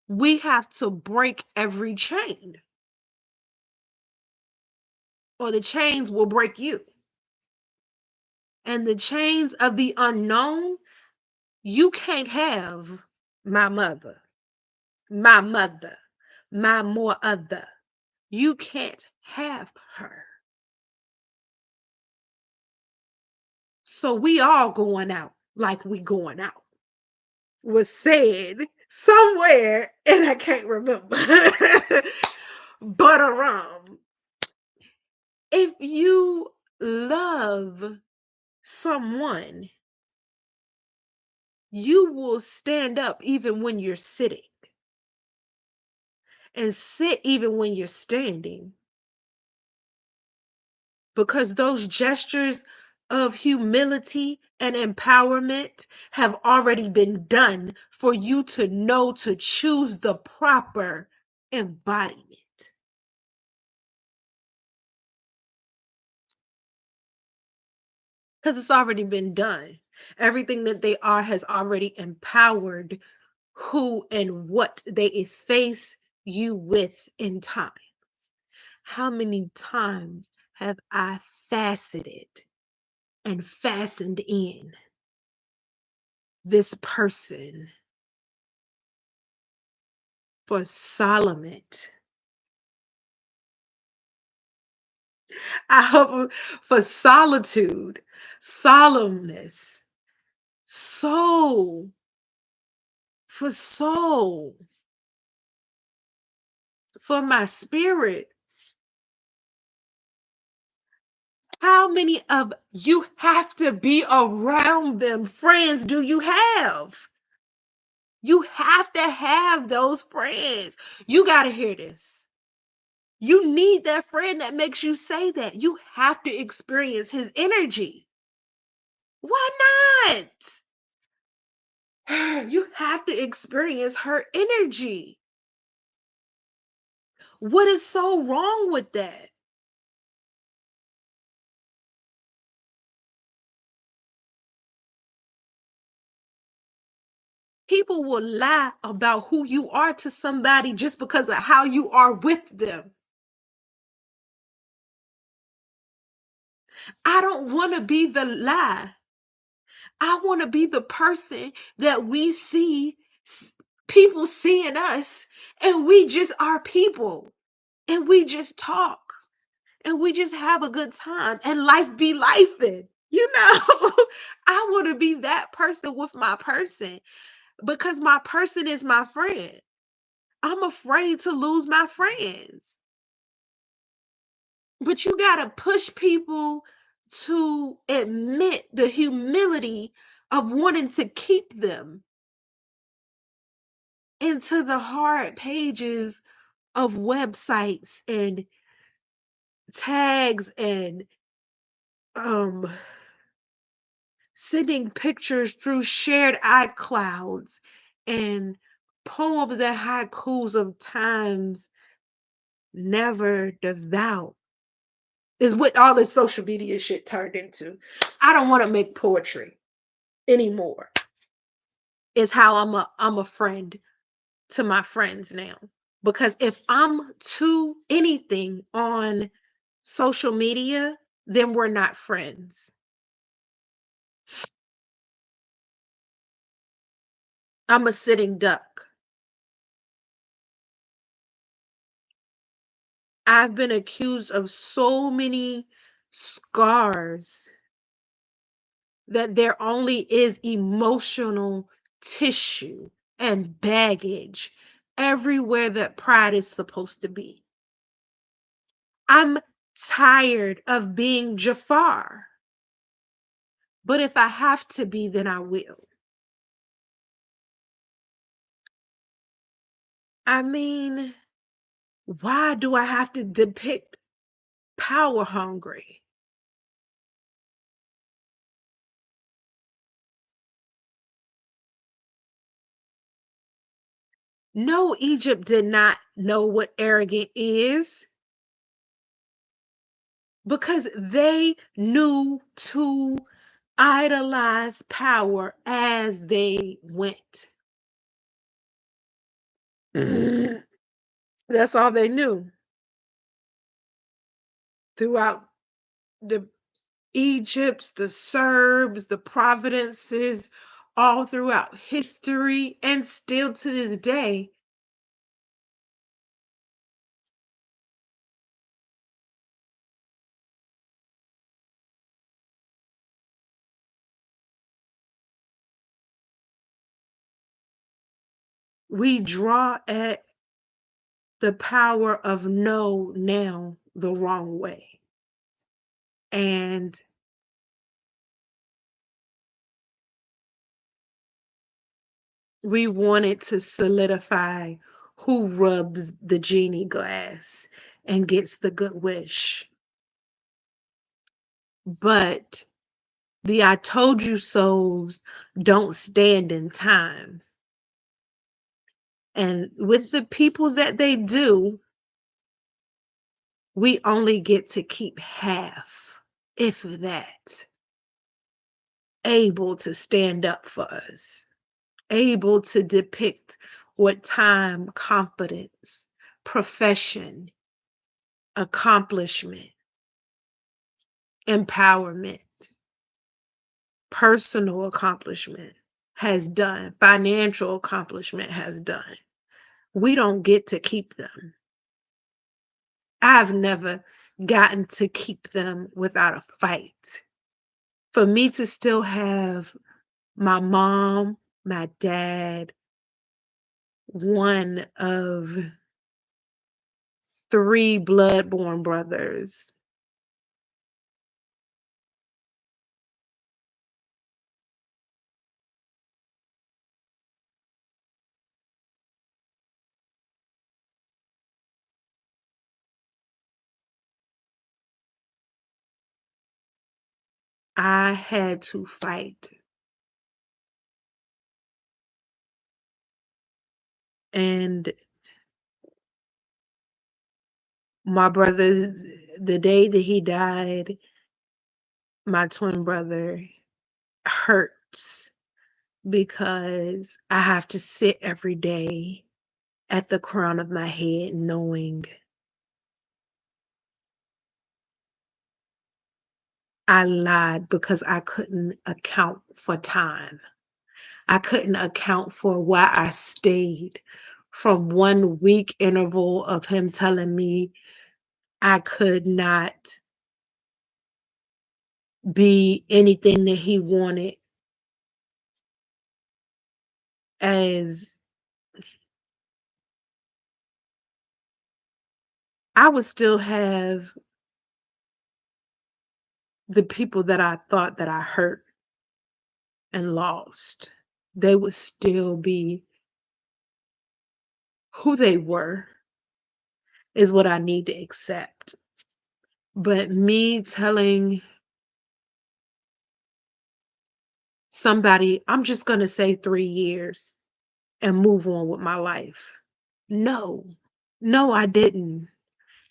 Speaker 1: We have to break every chain, or the chains will break you. And the chains of the unknown, you can't have my mother, my mother, my more other. You can't have her. So we all going out like we going out was said somewhere, and I can't remember. But if you love someone, you will stand up even when you're sitting, and sit even when you're standing, because those gestures of humility and empowerment have already been done for you to know to choose the proper embodiment. Because it's already been done. Everything that they are has already empowered who and what they face you with in time. How many times have I faceted and fastened in this person for Solomon? I hope for solitude, solemnness, soul, for soul, for my spirit. How many of you have to be around them? Friends do you have? You have to have those friends. You got to hear this. You need that friend that makes you say that. You have to experience his energy. Why not? You have to experience her energy. What is so wrong with that? People will lie about who you are to somebody just because of how you are with them. I don't want to be the lie. I want to be the person that we see people seeing us, and we just are people, and we just talk, and we just have a good time, and life be lifing. I want to be that person with my person, because my person is my friend. I'm afraid to lose my friends. But you got to push people to admit the humility of wanting to keep them into the hard pages of websites and tags and um sending pictures through shared iClouds and poems and haikus of times never devout is what all this social media shit turned into. I don't want to make poetry anymore. Is how I'm a friend to my friends now. Because if I'm to anything on social media, then we're not friends. I'm a sitting duck. I've been accused of so many scars that there only is emotional tissue and baggage everywhere that pride is supposed to be. I'm tired of being Jafar, but if I have to be, then I will. I mean, why do I have to depict power hungry? No, Egypt did not know what arrogant is. because they knew to idolize power as they went. That's all they knew throughout the Egypts, the Serbs, the Providences, all throughout history, and still to this day. We draw at the power of no now the wrong way. And we wanted to solidify who rubs the genie glass and gets the good wish. But the I told you so's don't stand in time. And with the people that they do, we only get to keep half, if that, able to stand up for us, able to depict what time, competence, profession, accomplishment, empowerment, personal accomplishment has done, financial accomplishment has done. We don't get to keep them. I've never gotten to keep them without a fight. For me to still have my mom, my dad, one of three blood-born brothers, I had to fight. And my brother, the day that he died, my twin brother, hurts because I have to sit every day at the crown of my head knowing I lied because I couldn't account for time. I couldn't account for why I stayed from 1 week interval of him telling me I could not be anything that he wanted, as I would still have the people that I thought that I hurt and lost. They would still be who they were, is what I need to accept. But me telling somebody, I'm just going to say 3 years and move on with my life. No, no, I didn't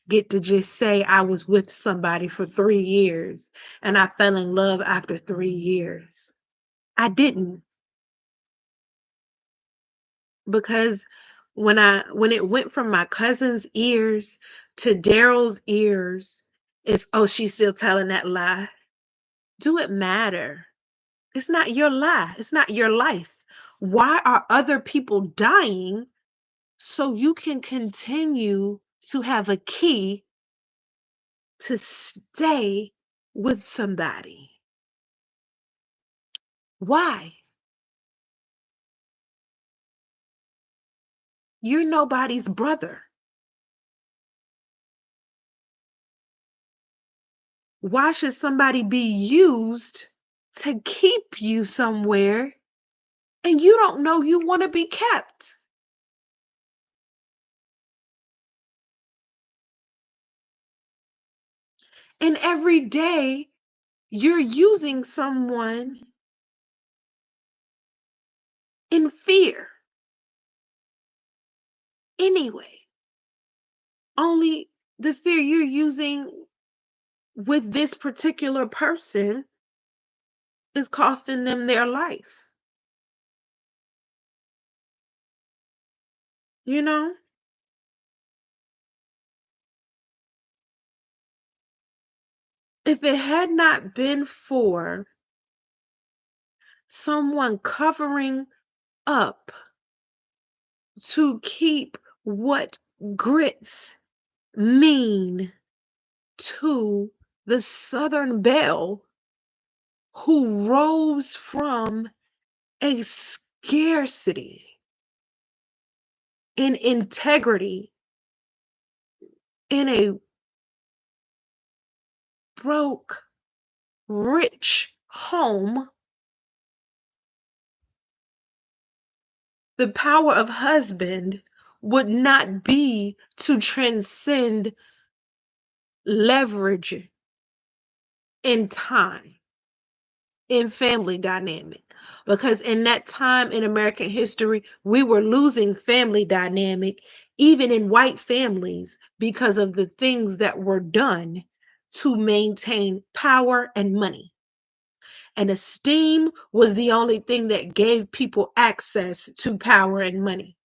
Speaker 1: get to just say I was with somebody for 3 years and I fell in love after 3 years. I didn't, because when it went from my cousin's ears to Daryl's ears, it's, oh, she's still telling that lie. Do it matter? It's not your lie. It's not your life. Why are other people dying so you can continue to have a key to stay with somebody? Why? You're nobody's brother. Why should somebody be used to keep you somewhere and you don't know you want to be kept? And every day you're using someone in fear anyway. Only the fear you're using with this particular person is costing them their life. You know, if it had not been for someone covering up to keep what grits mean to the Southern Belle who rose from a scarcity in integrity in a broke, rich home, the power of husband would not be to transcend leverage in time, in family dynamic. Because in that time in American history, we were losing family dynamic, even in white families, because of the things that were done to maintain power and money. And esteem was the only thing that gave people access to power and money.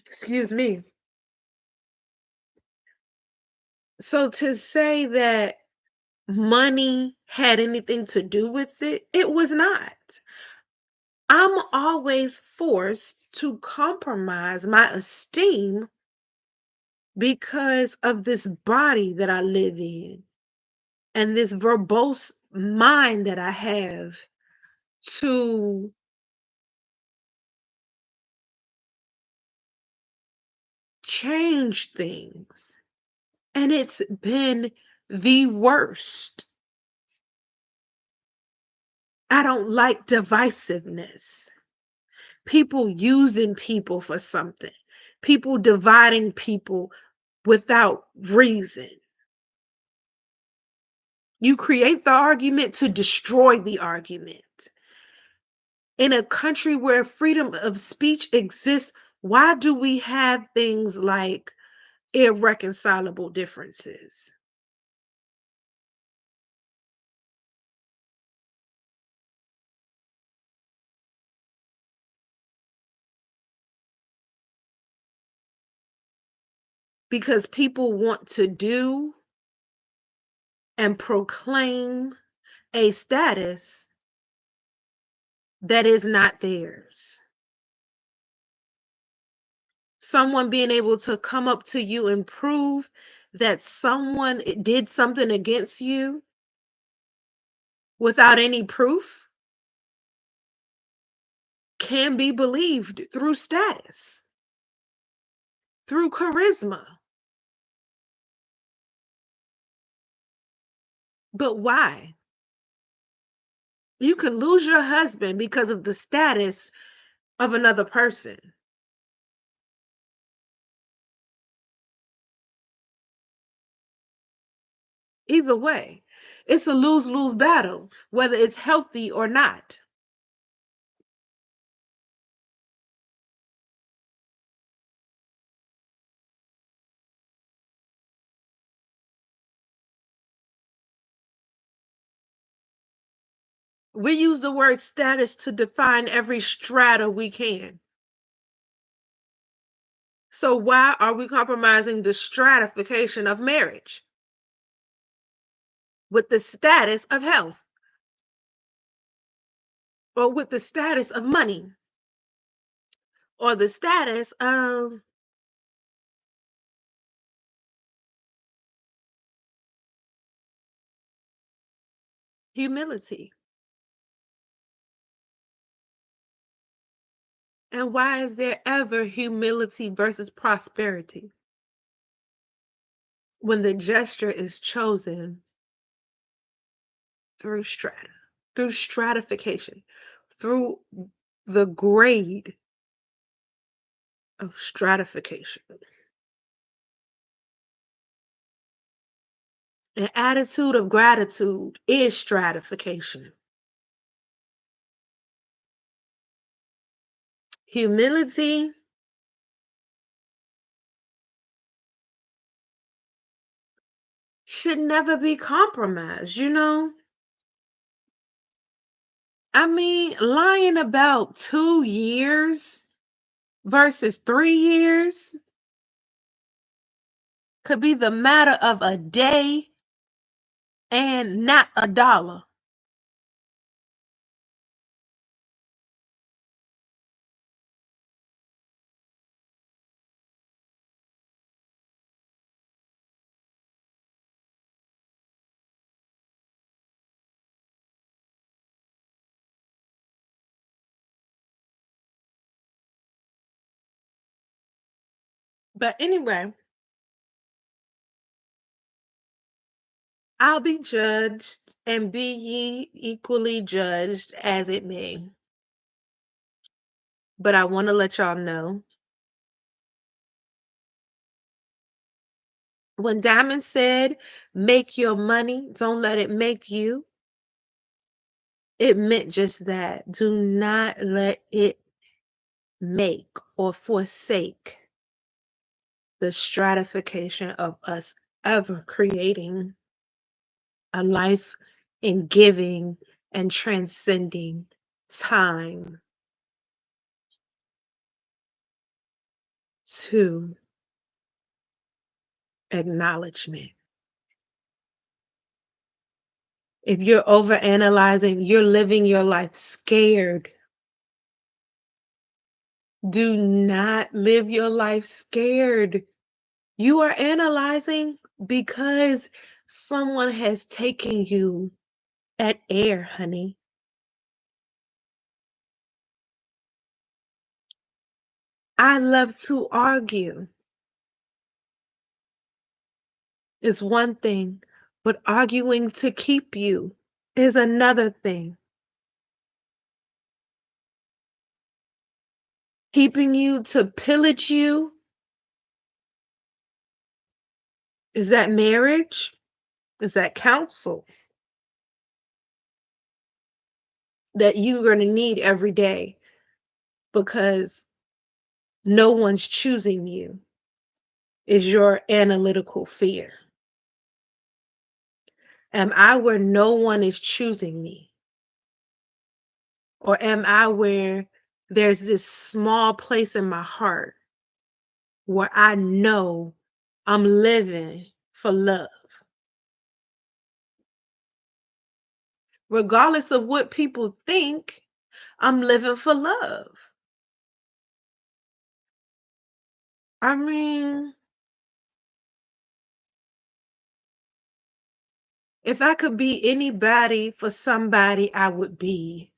Speaker 1: Excuse me. So to say that money had anything to do with it, it was not. I'm always forced to compromise my esteem because of this body that I live in and this verbose mind that I have to change things. And it's been the worst. I don't like divisiveness. People using people for something, people dividing people without reason. You create the argument to destroy the argument. In a country where freedom of speech exists, why do we have things like irreconcilable differences? Because people want to do and proclaim a status that is not theirs. Someone being able to come up to you and prove that someone did something against you without any proof can be believed through status, through charisma. But why? You could lose your husband because of the status of another person. Either way, it's a lose-lose battle, whether it's healthy or not. We use the word status to define every strata we can. So why are we compromising the stratification of marriage with the status of health or with the status of money or the status of humility? And why is there ever humility versus prosperity when the gesture is chosen through strata, through stratification, through the grade of stratification? An attitude of gratitude is stratification. Humility should never be compromised, you know? I mean, lying about 2 years versus 3 years could be the matter of a day and not a dollar. But anyway, I'll be judged and be ye equally judged as it may. But I want to let y'all know when Diamond said, make your money, don't let it make you, it meant just that. Do not let it make or forsake the stratification of us ever creating a life in giving and transcending time to acknowledgement. If you're overanalyzing, you're living your life scared. Do not live your life scared. You are analyzing because someone has taken you at air, honey. I love to argue. Is one thing, but arguing to keep you is another thing. Keeping you to pillage you, is that marriage? Is that counsel that you're going to need every day because no one's choosing you? Is your analytical fear? Am I where no one is choosing me? Or am I where there's this small place in my heart where I know I'm living for love? Regardless of what people think, I'm living for love. I mean, if I could be anybody for somebody, I would be.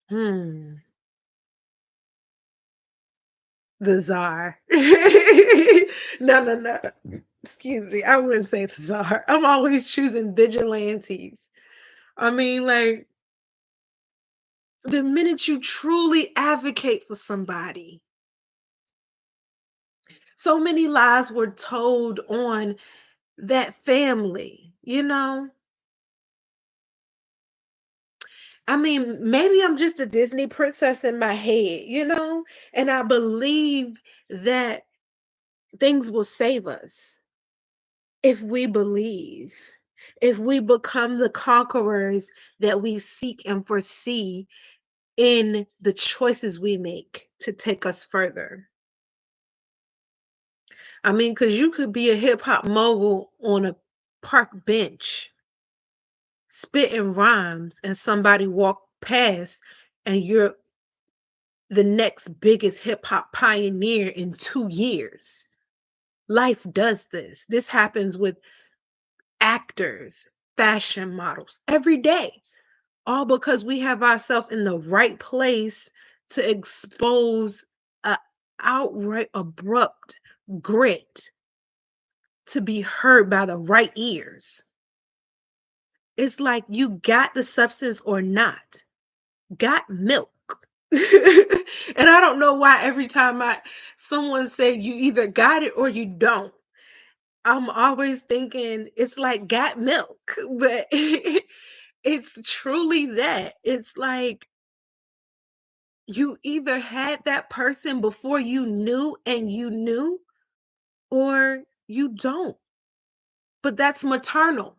Speaker 1: Hmm. The czar. No, no, no. Excuse me. I wouldn't say the czar. I'm always choosing vigilantes. I mean, like, the minute you truly advocate for somebody, so many lies were told on that family, you know? I mean, maybe I'm just a Disney princess in my head, you know? And I believe that things will save us if we believe, if we become the conquerors that we seek and foresee in the choices we make to take us further. I mean, because you could be a hip hop mogul on a park bench spitting rhymes and somebody walk past and you're the next biggest hip hop pioneer in 2 years. Life does this. This happens with actors, fashion models every day, all because we have ourselves in the right place to expose a outright abrupt grit to be heard by the right ears. It's like you got the substance or not. Got milk. And I don't know why every time someone said you either got it or you don't. I'm always thinking it's like got milk, but it's truly that. It's like you either had that person before you knew and you knew, or you don't. but that's maternal.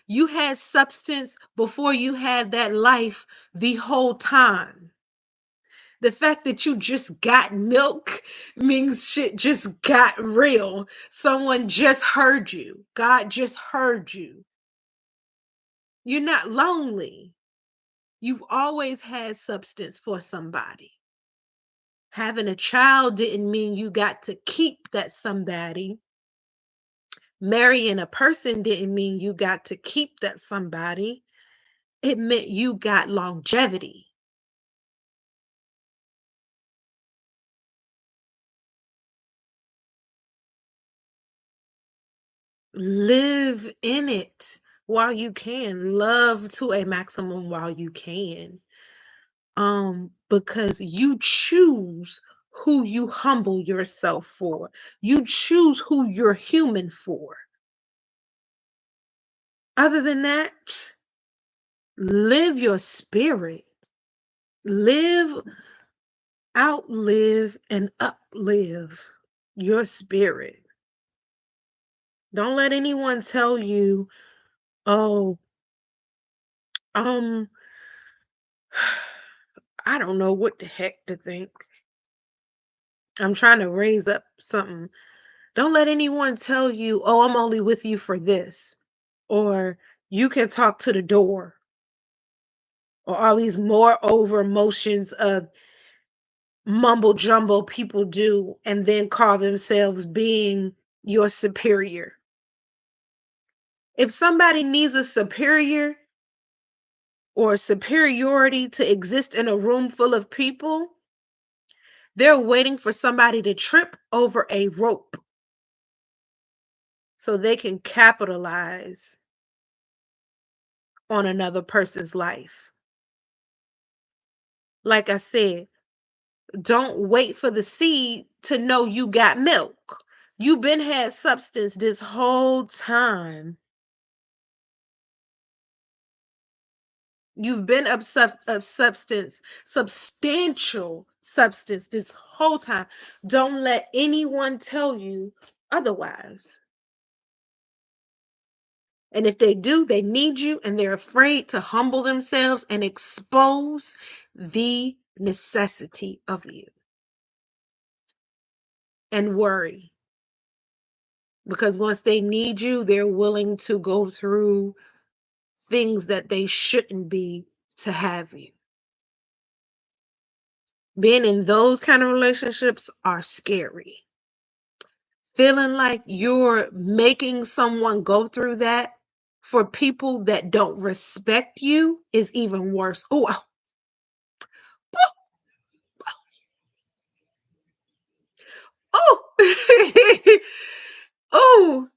Speaker 1: You had substance before you had that life the whole time. The fact that you just got milk means shit just got real. Someone just heard you. God just heard you. You're not lonely. You've always had substance for somebody. Having a child didn't mean you got to keep that somebody. Marrying a person didn't mean you got to keep that somebody. It meant you got longevity. Live in it while you can. Love to a maximum while you can. Because you choose who you humble yourself for. You choose who you're human for. Other than that, live your spirit. Live, outlive, and uplive your spirit. Don't let anyone tell you, oh, um, I don't know what the heck to think. I'm trying to raise up something. Don't let anyone tell you, oh, I'm only with you for this, or you can talk to the door, or all these moreover motions of mumble jumble people do and then call themselves being your superior. If somebody needs a superior or superiority to exist in a room full of people, they're waiting for somebody to trip over a rope so they can capitalize on another person's life. Like I said, don't wait for the seed to know you got milk. You've been had substance this whole time. You've been of substance, substantial substance this whole time. Don't let anyone tell you otherwise. And if they do, they need you and they're afraid to humble themselves and expose the necessity of you and worry. Because once they need you, they're willing to go through things that they shouldn't be to have you. Being in those kind of relationships are scary. Feeling like you're making someone go through that for people that don't respect you is even worse. Oh, oh, oh,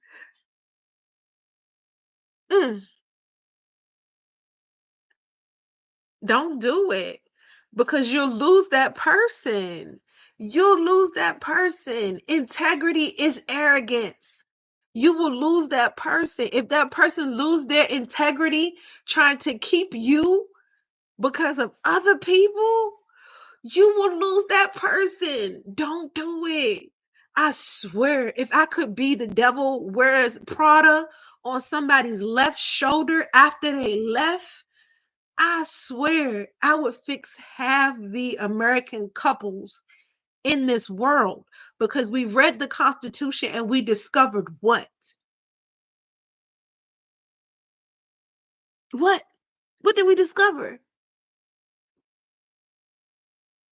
Speaker 1: mm, don't do it because you'll lose that person. You'll lose that person. Integrity is arrogance. You will lose that person. If that person lose their integrity trying to keep you because of other people, you will lose that person. Don't do it. I swear, if I could be the devil wears Prada on somebody's left shoulder after they left, I swear I would fix half the American couples in this world because we read the Constitution and we discovered what? What? What did we discover?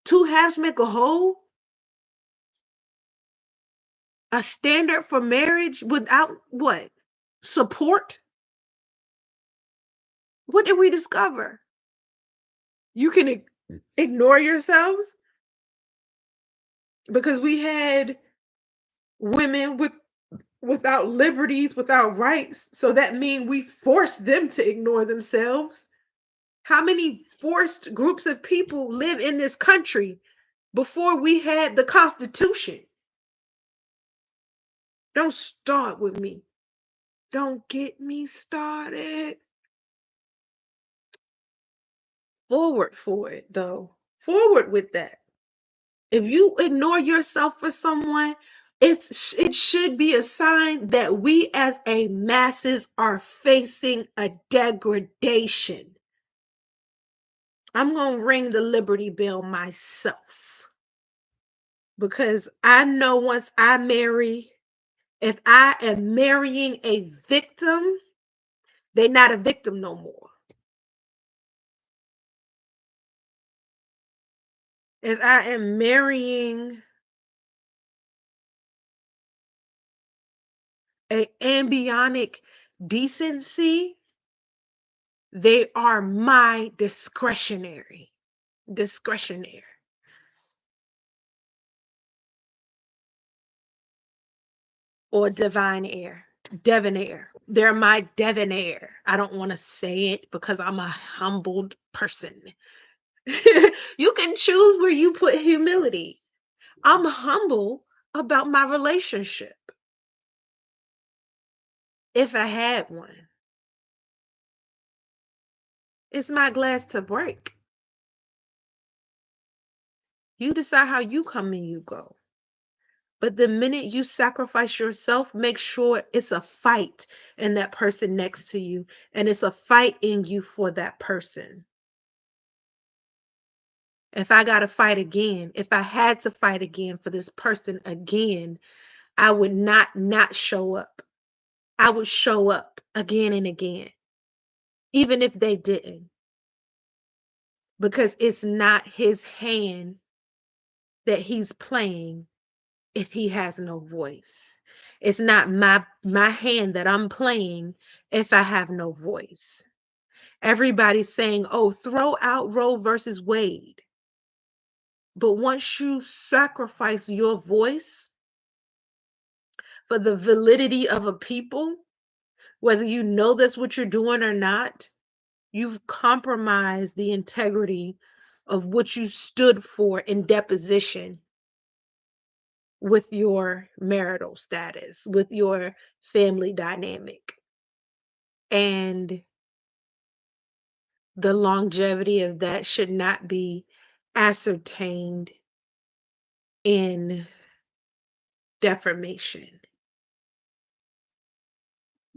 Speaker 1: Two halves make a whole? A standard for marriage without what? Support? What did we discover? You can ignore yourselves because we had women without liberties, without rights. So that means we forced them to ignore themselves. How many forced groups of people live in this country before we had the Constitution? Don't start with me. Don't get me started. Forward for it, though. Forward with that. If you ignore yourself for someone, it should be a sign that we as a masses are facing a degradation. I'm going to ring the Liberty Bell myself, because I know once I marry, if I am marrying a victim, they're not a victim no more. If I am marrying a ambionic decency, they are my discretionary or divine heir, debonair. They're my debonair. I don't want to say it because I'm a humbled person. You can choose where you put humility. I'm humble about my relationship, if I had one. It's my glass to break. You decide how you come and you go. But the minute you sacrifice yourself, make sure it's a fight in that person next to you, and it's a fight in you for that person. If I got to fight again, if I had to fight again for this person again, I would not show up. I would show up again and again, even if they didn't, because it's not his hand that he's playing if he has no voice. It's not my hand that I'm playing if I have no voice. Everybody's saying, "Oh, throw out Roe versus Wade." But once you sacrifice your voice for the validity of a people, whether you know that's what you're doing or not, you've compromised the integrity of what you stood for in deposition with your marital status, with your family dynamic. And the longevity of that should not be ascertained in defamation.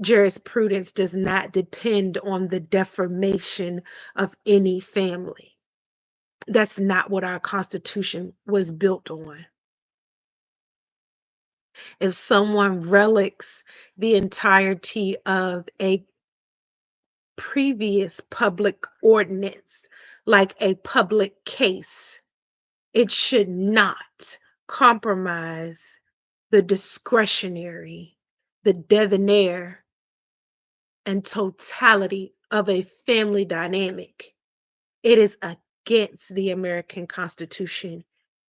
Speaker 1: Jurisprudence does not depend on the defamation of any family. That's not what our Constitution was built on. If someone relics the entirety of a previous public ordinance, like a public case, it should not compromise the discretionary, the debonair, and totality of a family dynamic. It is against the American Constitution,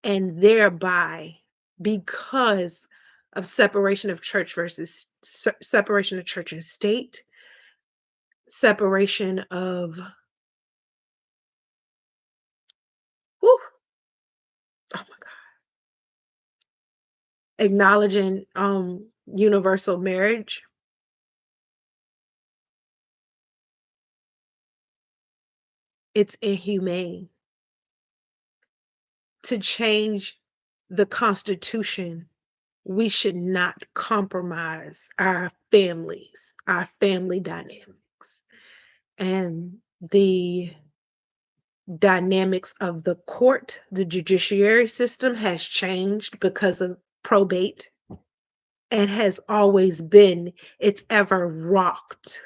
Speaker 1: and thereby, because of separation of church versus separation of church and state, separation of whew, oh my God, acknowledging universal marriage, it's inhumane to change the Constitution. We should not compromise our families, our family dynamics, and the dynamics of the court. The judiciary system has changed because of probate, and has always been, it's ever rocked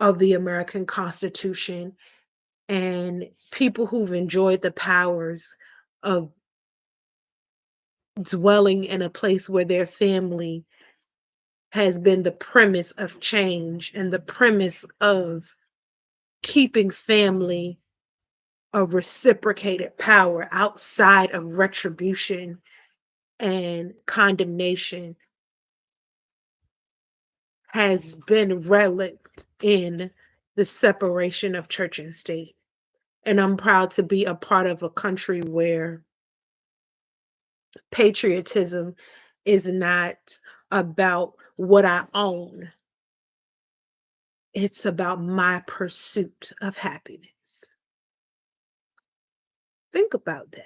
Speaker 1: of the American Constitution. And people who've enjoyed the powers of dwelling in a place where their family has been the premise of change and the premise of keeping family a reciprocated power outside of retribution and condemnation, has been relict in the separation of church and state. And I'm proud to be a part of a country where patriotism is not about what I own. It's about my pursuit of happiness. Think about that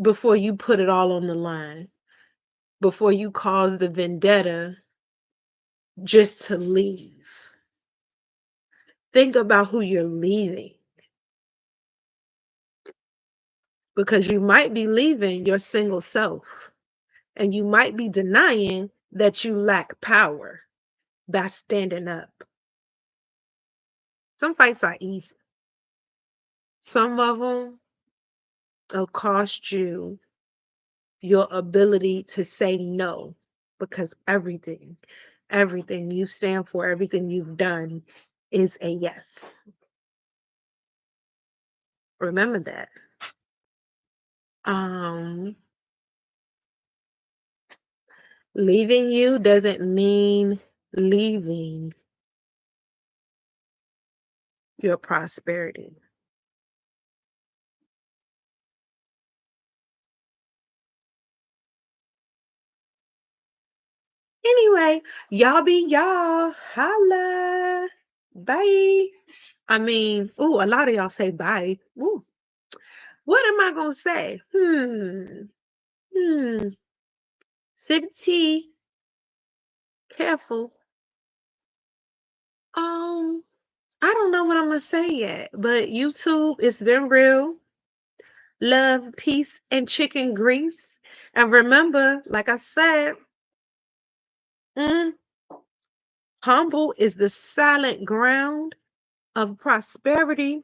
Speaker 1: before you put it all on the line. before you cause the vendetta just to leave. Think about who you're leaving. Because you might be leaving your single self, and you might be denying that you lack power by standing up. Some fights are easy. Some of them will cost you your ability to say no, because everything you stand for, everything you've done is a yes. Remember that. Um, Leaving you doesn't mean leaving your prosperity. Anyway, y'all be y'all. Holla. Bye. I mean, ooh, a lot of y'all say bye. Ooh, what am I gonna say? Hmm. Sip tea. Careful. Um, I don't know what I'm gonna say yet, but YouTube, it's been real. Love, peace, and chicken grease. And remember, like I said, mm, humble is the silent ground of prosperity.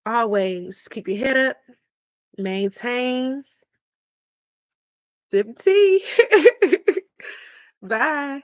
Speaker 1: Always keep your head up, maintain, sip tea. Bye.